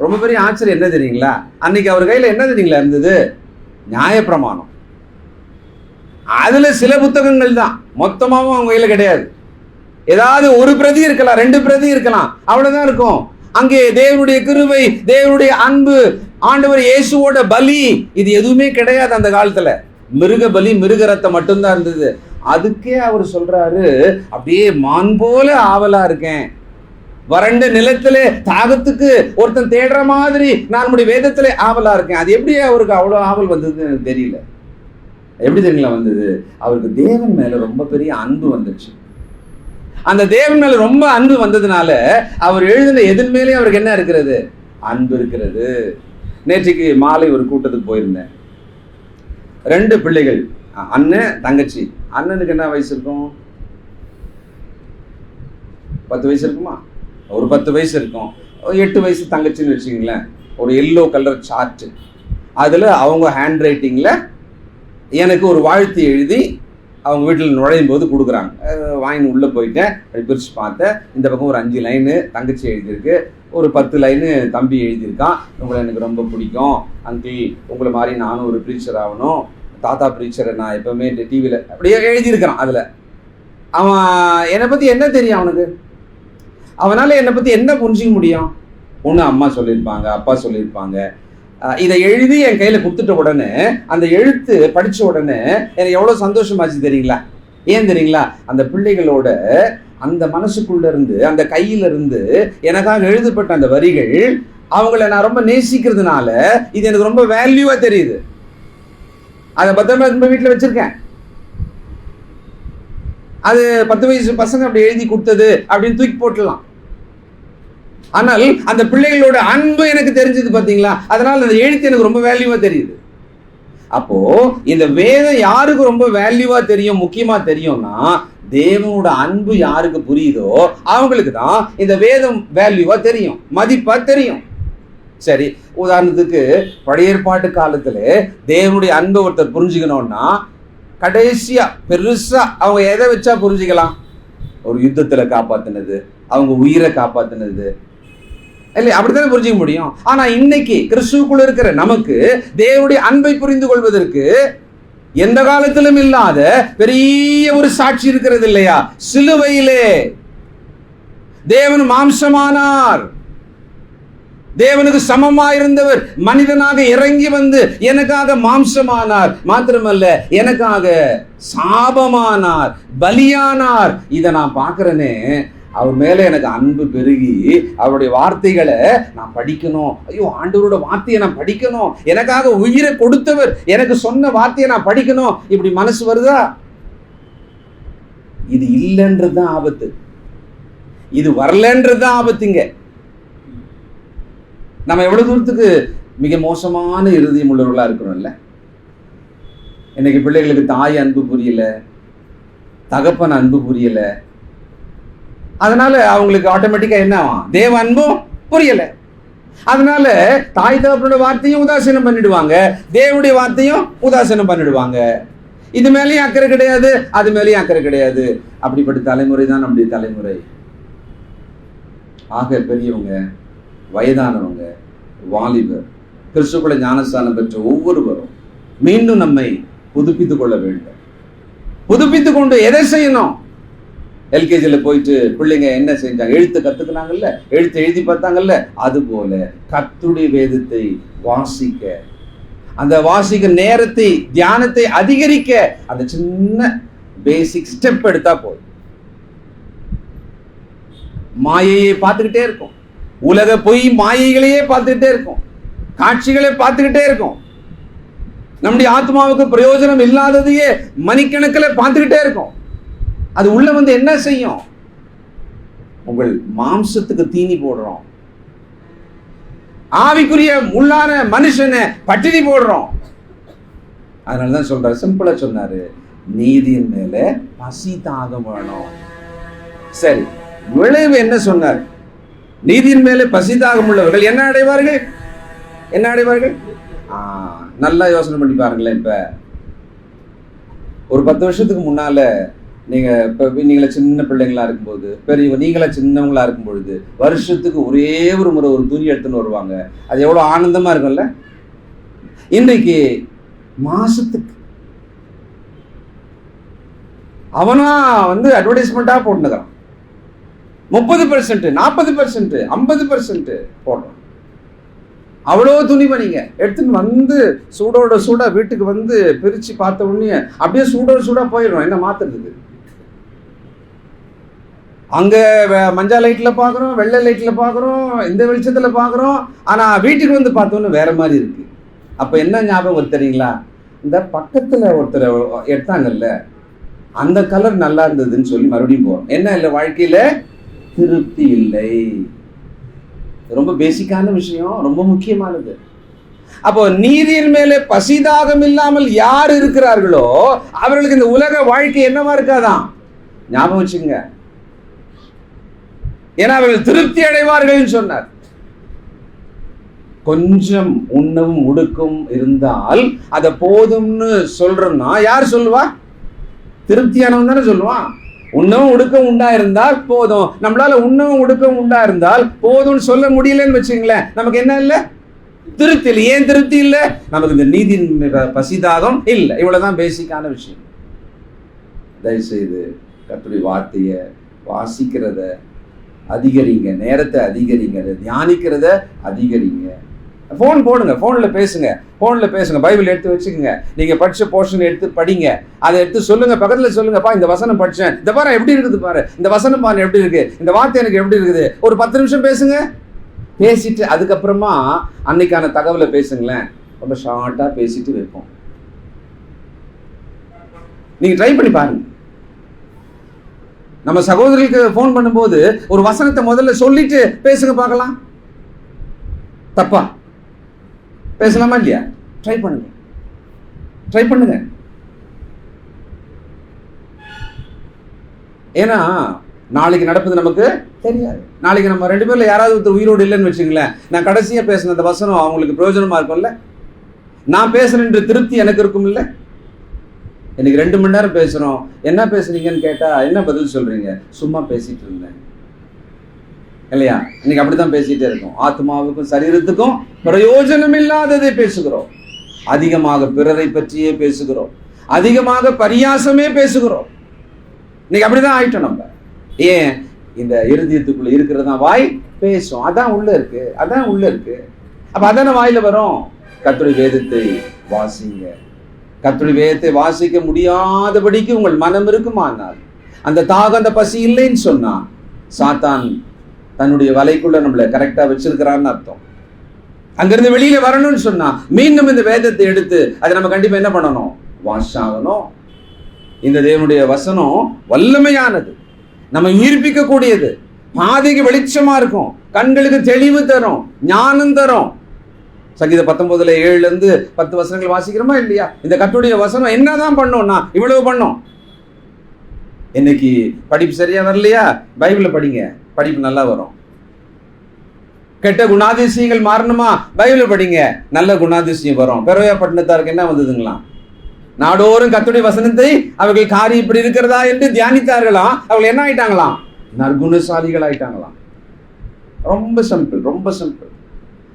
ரொம்ப பெரிய ஆச்சரியம் என்ன தெரியுங்களா? அன்னைக்கு அவர் கையில என்ன தெரியுங்களா இருந்தது? நியாயப்பிரமாணம். அதுல சில புத்தகங்கள் தான், மொத்தமாவும் அவங்க கையில கிடையாது. ஏதாவது ஒரு பிரதி இருக்கலாம், 2 பிரதி இருக்கலாம், அவ்வளவுதான் இருக்கும். அங்கே தேவனுடைய கிருபை, தேவனுடைய அன்பு, ஆண்டவர் இயேசுவோட பலி, இது எதுவுமே கிடையாது அந்த காலத்துல. மிருக பலி, மிருக ரத்தம் மட்டும்தான் இருந்தது. அதுக்கே அவர் சொல்றாரு, அப்படியே மான் போல ஆவலா இருக்கேன், வறண்ட நிலத்திலே தாகத்துக்கு ஒருத்தன் தேடுற மாதிரி நான் நம்முடைய வேதத்திலே ஆவலா இருக்கேன். அது எப்படி அவருக்கு அவ்வளவு ஆவல் வந்ததுன்னு எனக்கு தெரியல. எப்படி தெரியல வந்தது? அவருக்கு தேவன் மேல ரொம்ப பெரிய அன்பு வந்துச்சு. அந்த தேவன் மேல ரொம்ப அன்பு வந்ததுனால அவர் எழுதின எதன் மேலே அவருக்கு என்ன இருக்கிறது? அன்பு இருக்கிறது. நேற்றுக்கு மாலை ஒரு கூட்டத்துக்கு போயிருந்தேன். 2 பிள்ளைகள், அண்ணன் தங்கச்சி. அண்ணனுக்கு என்ன வயசு இருக்கும்? 10 வயசு இருக்குமா? ஒரு 10 வயசு இருக்கும். 8 வயசு தங்கச்சின்னு வச்சுக்கீங்களேன். ஒரு எல்லோ கலர் சார்ட், அதுல அவங்க ஹேண்ட் ரைட்டிங்ல எனக்கு ஒரு வாழ்த்து எழுதி அவங்க வீட்டில் நுழையும் போது கொடுக்குறாங்க. வாங்கி உள்ளே போயிட்டேன், பிரித்து பார்த்தேன். இந்த பக்கம் ஒரு 5 லைனு தங்கச்சி எழுதியிருக்கு, ஒரு 10 லைனு தம்பி எழுதியிருக்கான். உங்களை எனக்கு ரொம்ப பிடிக்கும் அங்கிள், உங்களை மாதிரி நானும் ஒரு ப்ரீச்சர் ஆகணும், தாத்தா ப்ரீச்சரை நான் எப்போவுமே டிவியில் அப்படியே எழுதியிருக்கிறான். அதில் அவன் என்னை பற்றி என்ன தெரியும் அவனுக்கு? அவனால் என்னை பற்றி என்ன புரிஞ்சிக்க முடியும்? ஒன்று அம்மா சொல்லியிருப்பாங்க, அப்பா சொல்லியிருப்பாங்க. இதை எழுதி என் கையில் கொடுத்துட்ட உடனே, அந்த எழுத்து படித்த உடனே எனக்கு எவ்வளோ சந்தோஷமாச்சு தெரியுங்களா? ஏன் தெரியுங்களா? அந்த பிள்ளைகளோட அந்த மனசுக்குள்ள இருந்து, அந்த கையில இருந்து எனக்காக எழுதப்பட்ட அந்த வரிகள், அவங்கள நான் ரொம்ப நேசிக்கிறதுனால இது எனக்கு ரொம்ப வேல்யூவா தெரியுது. அதை பத்திரமா வீட்டில் வச்சிருக்கேன். அது 10 வயசு பசங்க அப்படி எழுதி கொடுத்தது அப்படின்னு தூக்கி போட்டுடலாம். ஆனால் அந்த பிள்ளைகளோட அன்பு எனக்கு தெரிஞ்சது பார்த்தீங்களா? அதனால அந்த எழுத்து எனக்கு ரொம்ப வேல்யூவா தெரியுது. அப்போ இந்த வேதம் யாருக்கு ரொம்ப வேல்யூவா தெரியும், முக்கியமா தெரியும்னா தேவனோட அன்பு யாருக்கு புரியுதோ அவங்களுக்கு தான் இந்த வேதம் வேல்யூவா தெரியும், மதிப்பா தெரியும். சரி, உதாரணத்துக்கு பழைய ஏற்பாட்டு காலத்துல தேவனுடைய அன்பை ஒருத்தர் புரிஞ்சுக்கணும்னா கடைசியா பெருசா அவங்க எதை வச்சா புரிஞ்சுக்கலாம்? ஒரு யுத்தத்துல காப்பாத்தினது, அவங்க உயிரை காப்பாத்தினது, இல்லை அப்படித்தானே புரிஞ்சுக்க முடியும். ஆனா இன்னைக்கு கிறிஸ்துவுக்குள்ள இருக்கிற நமக்கு தேவனுடைய அன்பை புரிந்து கொள்வதற்கு எந்த காலத்திலும் இல்லாத பெரிய ஒரு சாட்சி இருக்கிறது இல்லையா? சிலுவையிலே தேவன் மாம்சமானார், தேவனுக்கு சமமாயிருந்தவர் மனிதனாக இறங்கி வந்து எனக்காக மாம்சமானார், மாத்திரமல்ல எனக்காக சாபமானார், பலியானார். இதை நான் பார்க்கிறேனே, அவர் மேல எனக்கு அன்பு பெருகி அவருடைய வார்த்தைகளை நான் படிக்கணும். ஐயோ, ஆண்டவரோட வார்த்தையை நான் படிக்கணும், எனக்காக உயிரை கொடுத்தவர் எனக்கு சொன்ன வார்த்தையை நான் படிக்கணும், இப்படி மனசு வருதா? இது இல்லைன்றதுதான் ஆபத்து, இது வரலன்றதுதான் ஆபத்துங்க. நம்ம எவ்வளவு தூரத்துக்கு மிக மோசமான இருதயம் உள்ளவர்களா இருக்கிறோம்ல. இன்னைக்கு பிள்ளைகளுக்கு தாய் அன்பு புரியல, தகப்பன் அன்பு புரியல, அதனால அவங்களுக்கு ஆட்டோமேட்டிக்கா என்ன ஆகும்? தேவ அன்பும் புரியல. அதனால தாய் தகப்பனோட வார்த்தையும் உதாசீனம் பண்ணிடுவாங்க, தேவனுடைய வார்த்தையும் உதாசீனம் பண்ணிடுவாங்க. இது மேலேயும் அக்கறை கிடையாது, அது மேலேயும் அக்கறை கிடையாது. அப்படிப்பட்ட தலைமுறை தான் நம்முடைய தலைமுறை. ஆக பெரியவங்க, வயதானவங்க, வாலிபர், கிறிஸ்துக்குள்ள ஞானஸ்தானம் பெற்ற ஒவ்வொருவரும் மீண்டும் நம்மை புதுப்பித்துக் கொள்ள வேண்டும். புதுப்பித்துக் கொண்டு எதை செய்யணும்? எல்கேஜில போயிட்டு பிள்ளைங்க என்ன செஞ்சாங்க? எழுத்து கத்துக்கினாங்கல்ல, எழுத்து எழுதி பார்த்தாங்கல்ல, அது போல கர்த்தருடைய வேதத்தை வாசிக்க, அந்த வாசிக்க நேரத்தை, தியானத்தை அதிகரிக்க அந்த சின்ன பேசிக் ஸ்டெப் எடுத்தா போதும். மாயையை பார்த்துக்கிட்டே இருக்கும், உலக பொய் மாயைகளையே பார்த்துக்கிட்டே இருக்கும், காட்சிகளை பார்த்துக்கிட்டே இருக்கும், நம்முடைய ஆத்மாவுக்கு பிரயோஜனம் இல்லாததையே மணிக்கணக்கில் பார்த்துக்கிட்டே இருக்கும். அது உள்ள வந்து என்ன செய்யும்? உங்கள் மாம்சத்துக்கு தீனி போடுறோம், ஆவிக்குரிய உள்ளான மனுஷனை பட்டினி போடுறோம். அதனாலதான் சொல்றாரு, சிம்பிளா சொன்னாரு, நீதியின் மேல பசி தாகம் வேணும். சரி, விளைவு என்ன சொன்னார்? நீதியின் மேலே பசி தாகம் உள்ளவர்கள் என்ன அடைவார்கள்? என்ன அடைவார்கள்? நல்லா யோசனை பண்ணி பாருங்களேன். இப்ப ஒரு 10 வருஷத்துக்கு முன்னால நீங்கள சின்ன பிள்ளைங்களா இருக்கும்போது, பெரியவங்க நீங்களா சின்னவங்களா இருக்கும் பொழுது வருஷத்துக்கு ஒரே ஒரு முறை ஒரு துணி எடுத்துன்னு வருவாங்க. அது எவ்வளவு ஆனந்தமா இருக்கும்ல. இன்றைக்கு மாசத்துக்கு அவனா வந்து அட்வர்டைஸ்மெண்டா போட்டுக்கிறான். 30%, 40%, 50% போடுறோம். அவ்வளோ துணிமணிங்க எடுத்துன்னு வந்து சூடோட சூடா வீட்டுக்கு வந்து பிரிச்சு பார்த்த உடனே அப்படியே சூடோட சூடா போயிடும். என்ன மாத்துறதுக்கு? அங்க மஞ்சள் லைட்ல பாக்குறோம், வெள்ளை லைட்ல பாக்குறோம், இந்த வெளிச்சத்துல பாக்குறோம். ஆனா வீட்டுக்கு வந்து பார்த்தோன்னு வேற மாதிரி இருக்கு. அப்ப என்ன ஞாபகம் வருது தெரியுங்களா? இந்த பக்கத்துல ஒருத்தர் எடுத்தாங்கல்ல, அந்த கலர் நல்லா இருந்ததுன்னு சொல்லி மறுபடியும் போறோம். என்ன இல்லை, வாழ்க்கையில திருப்தி இல்லை. ரொம்ப பேசிக்கான விஷயம், ரொம்ப முக்கியமானது. அப்போ நீதியின் மேலே பசிதாகம் இல்லாமல் யார் இருக்கிறார்களோ அவர்களுக்கு இந்த உலக வாழ்க்கை என்னவா இருக்காதான். ஞாபகம் வச்சுங்க. ஏன்னா அவர்கள் திருப்தி அடைவார்கள் சொன்னார். கொஞ்சம் உண்ணவும் உடுக்கும் இருந்தால் அதை போதும்னு சொல்றோம்னா யார் சொல்லுவா? திருப்தியானவன் தானே சொல்லுவான். உண்ணவும் உடுக்கவும் உண்டா இருந்தால் போதும். நம்மளால உண்ணவும் உடுக்கவும் உண்டா இருந்தால் போதும்னு சொல்ல முடியலன்னு வச்சுங்களேன், நமக்கு என்ன இல்லை? திருப்தி இல்லை. ஏன் திருப்தி இல்லை? நமக்கு இந்த நீதியின் பசிதாகம் இல்லை. இவ்வளவுதான் பேசிக்கான விஷயம். தயவுசெய்து கர்த்தருடைய வார்த்தையை வாசிக்கிறத அதிகரிங்க, நேரத்தை அதிகரிங்க, தியானிக்கிறத அதிகரிங்க. ஃபோன் போடுங்க, ஃபோனில் பேசுங்க, பைபிள் எடுத்து வச்சுக்கோங்க, நீங்கள் படித்த போர்ஷன் எடுத்து படிங்க, அதை எடுத்து சொல்லுங்கள், பக்கத்தில் சொல்லுங்கப்பா இந்த வசனம் படித்தேன், இந்த பாரு எப்படி இருக்குது பாரு, இந்த வசனம் பாரு எப்படி இருக்குது, இந்த வார்த்தை எனக்கு எப்படி இருக்குது. ஒரு 10 நிமிஷம் பேசுங்க. பேசிட்டு அதுக்கப்புறமா அன்னைக்கான தகவலை பேசுங்களேன். ரொம்ப ஷார்ட்டாக பேசிட்டு வைப்போம். நீங்கள் ட்ரை பண்ணி பாருங்க. நம்ம சகோதரிக்கு ஃபோன் பண்ணும்போது ஒரு வசனத்தை முதல்ல சொல்லிட்டு பேசுங்க பார்க்கலாம். தப்பா பேசலாமா இல்லையா? ட்ரை பண்ணுங்க. ஏன்னா நாளைக்கு நடப்பது நமக்கு தெரியாது. நாளைக்கு நம்ம 2 பேர்ல யாராவது ஒருத்தர் உயிரோடு இல்லைன்னு வச்சுங்களேன், நான் கடைசியா பேசின அந்த வசனம் அவங்களுக்கு பிரயோஜனமா இருக்கும்ல, நான் பேசுறேன்ற திருப்தி எனக்கு இருக்கும் இல்ல. இன்னைக்கு 2 மணி நேரம் பேசுறோம், என்ன பேசுறீங்கன்னு கேட்டா என்ன பதில் சொல்றீங்க? சும்மா பேசிட்டு இருந்தேன் இல்லையா? இன்னைக்கு அப்படித்தான் பேசிட்டே இருக்கோம். ஆத்மாவுக்கும் சரீரத்துக்கும் பிரயோஜனம் இல்லாததை பேசுகிறோம், அதிகமாக பிறரை பற்றியே பேசுகிறோம், அதிகமாக பரியாசமே பேசுகிறோம். இன்னைக்கு அப்படிதான் ஆயிட்டோம் நம்ம. ஏன்? இந்த இருதயத்துக்குள்ள இருக்கிறதா வாய் பேசும், அதான் உள்ள இருக்கு, அதான் உள்ள இருக்கு. அப்ப அதான வாயில வரும். கர்த்தருடைய வேதத்தை வாசிங்க. கர்த்தருடைய வேதத்தை வாசிக்க முடியாதபடிக்கு உங்கள் மனம் இருக்குமானால், அந்த தாகம் அந்த பசி இல்லைன்னு சொன்னா, சாத்தான் தன்னுடைய வலைக்குள்ள நம்மளை கரெக்டா வச்சிருக்கிறான்னு அர்த்தம். அங்கிருந்து வெளியில வரணும்னு சொன்னா மீண்டும் இந்த வேதத்தை எடுத்து அதை நம்ம கண்டிப்பா என்ன பண்ணணும்? வாஷ் ஆகணும். இந்த தேவனுடைய வசனம் வல்லமையானது, நம்ம உயிர்ப்பிக்க கூடியது, பாதைக்கு வெளிச்சமா இருக்கும், கண்களுக்கு தெளிவு தரும், ஞானம் தரும். சங்கீதம் 19 7-10 வசனங்கள் வாசிக்கிறோமா இல்லையா? இந்த கர்த்தருடைய வசனம் என்னதான் பண்ணும்னா இவ்வளவு பண்ணும். இன்னைக்கு படிப்பு சரியா வரலையா? பைபிளை படிங்க, படிப்பு நல்லா வரும். கெட்ட குணாதிசயங்கள் மாறணுமா? பைபிளை படிங்க, நல்ல குணாதிசயம் வரும். பெரோயா பட்டணத்தாருக்கு என்ன வந்ததுங்களா? நாடோறும் கர்த்தருடைய வசனத்தை அவர்கள் காரியம் இப்படி இருக்கிறதா என்று தியானித்தார்களாம். அவர்கள் என்ன ஆயிட்டாங்களாம்? நற்குணசாலிகள் ஆயிட்டாங்களாம். ரொம்ப சிம்பிள், ரொம்ப சிம்பிள்.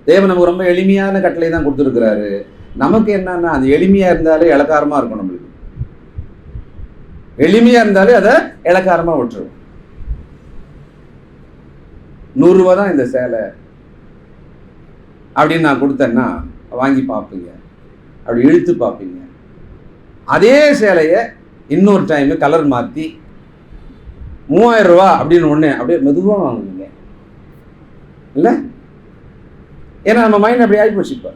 தேவன் நமக்கு ரொம்ப எளிமையான கட்டளை தான் கொடுத்துருக்கிறாரு. நமக்கு என்னன்னா அது எளிமையா இருந்தாலே இளக்காரமா இருக்கும். நம்மளுக்கு எளிமையா இருந்தாலே அதை இளக்காரமா விட்டுரும். 100 ரூபா தான் இந்த சேலை அப்படின்னு நான் கொடுத்தேன்னா வாங்கி பார்ப்பீங்க, அப்படி இழுத்து பார்ப்பீங்க. அதே சேலையை இன்னொரு டைம் கலர் மாற்றி 3000 ரூபா அப்படின்னு ஒன்று அப்படியே மெதுவாக வாங்குவீங்க இல்லை? ஏன்னா நம்ம மைண்ட் அப்படி ஆகிப்போச்சு. இப்போ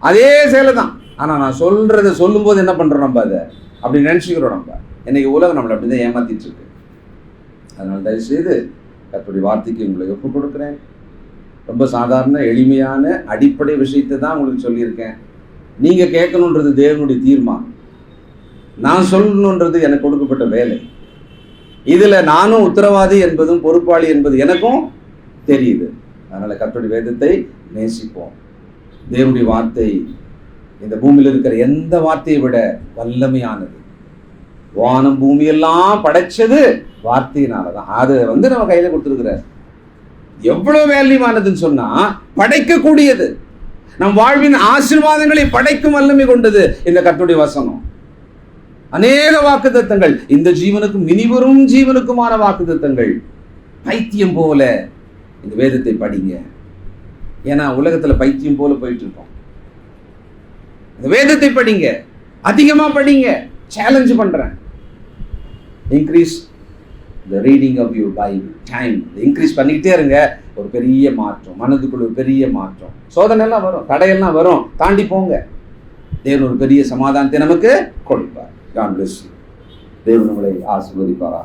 அதே சேலை தான், ஆனால் நான் சொல்றதை சொல்லும்போது என்ன பண்ணுறோம்? நம்ம அதை அப்படி நினச்சிக்கிறோம். நம்ம இன்னைக்கு உலகம் நம்மளை அப்படி தான் ஏமாத்திட்டு இருக்கு. அதனால தயவுசெய்து கர்த்தருடைய வார்த்தைக்கு உங்களை ஒப்பு கொடுக்குறேன். ரொம்ப சாதாரண எளிமையான அடிப்படை விஷயத்தை தான் உங்களுக்கு சொல்லியிருக்கேன். நீங்கள் கேட்கணுன்றது தேவனுடைய தீர்மானம், நான் சொல்லணுன்றது எனக்கு கொடுக்கப்பட்ட வேலை. இதில் நானும் உத்தரவாதி என்பதும் பொறுப்பாளி என்பது எனக்கும் தெரியுது. அதனால் கர்த்தருடைய வேதத்தை நேசிப்போம். தேவனுடைய வார்த்தை இந்த பூமியில் இருக்கிற எந்த வார்த்தையை விட வல்லமையானது. வானம் பூமியெல்லாம் படைச்சது வார்த்தையினால தான். அதை நம்ம கையில் கொடுத்துருக்கிறார். எவ்வளவு வேல்யூவானதுன்னு சொன்னா, படைக்கக்கூடியது, நம் வாழ்வின் ஆசீர்வாதங்களை படைக்கும் வல்லமை கொண்டது இந்த கர்த்தருடைய வசனம். அநேக வாக்குத்தத்தங்கள், இந்த ஜீவனுக்கும் இனிவரும் ஜீவனுக்குமான வாக்குத்தத்தங்கள். பைத்தியம் போல இந்த வேதத்தை படிங்க. ஏன்னா உலகத்துல பைத்தியம் போல போயிட்டு இருக்கோம். இந்த வேதத்தை படிங்க, அதிகமா படிங்க. சேலஞ்ச் பண்றேன். Increase the reading of your Bible time. Increase பண்ணிக்கிட்டே இருங்க. ஒரு பெரிய மாற்றம், மனதுக்குள்ள ஒரு பெரிய மாற்றம். சோதனை எல்லாம் வரும், தடையெல்லாம் வரும், தாண்டி போங்க. தேவன் ஒரு பெரிய சமாதானத்தை நமக்கு கொடுப்பார். God bless you. தேவன் உங்களை ஆசீர்வதிப்பாரா.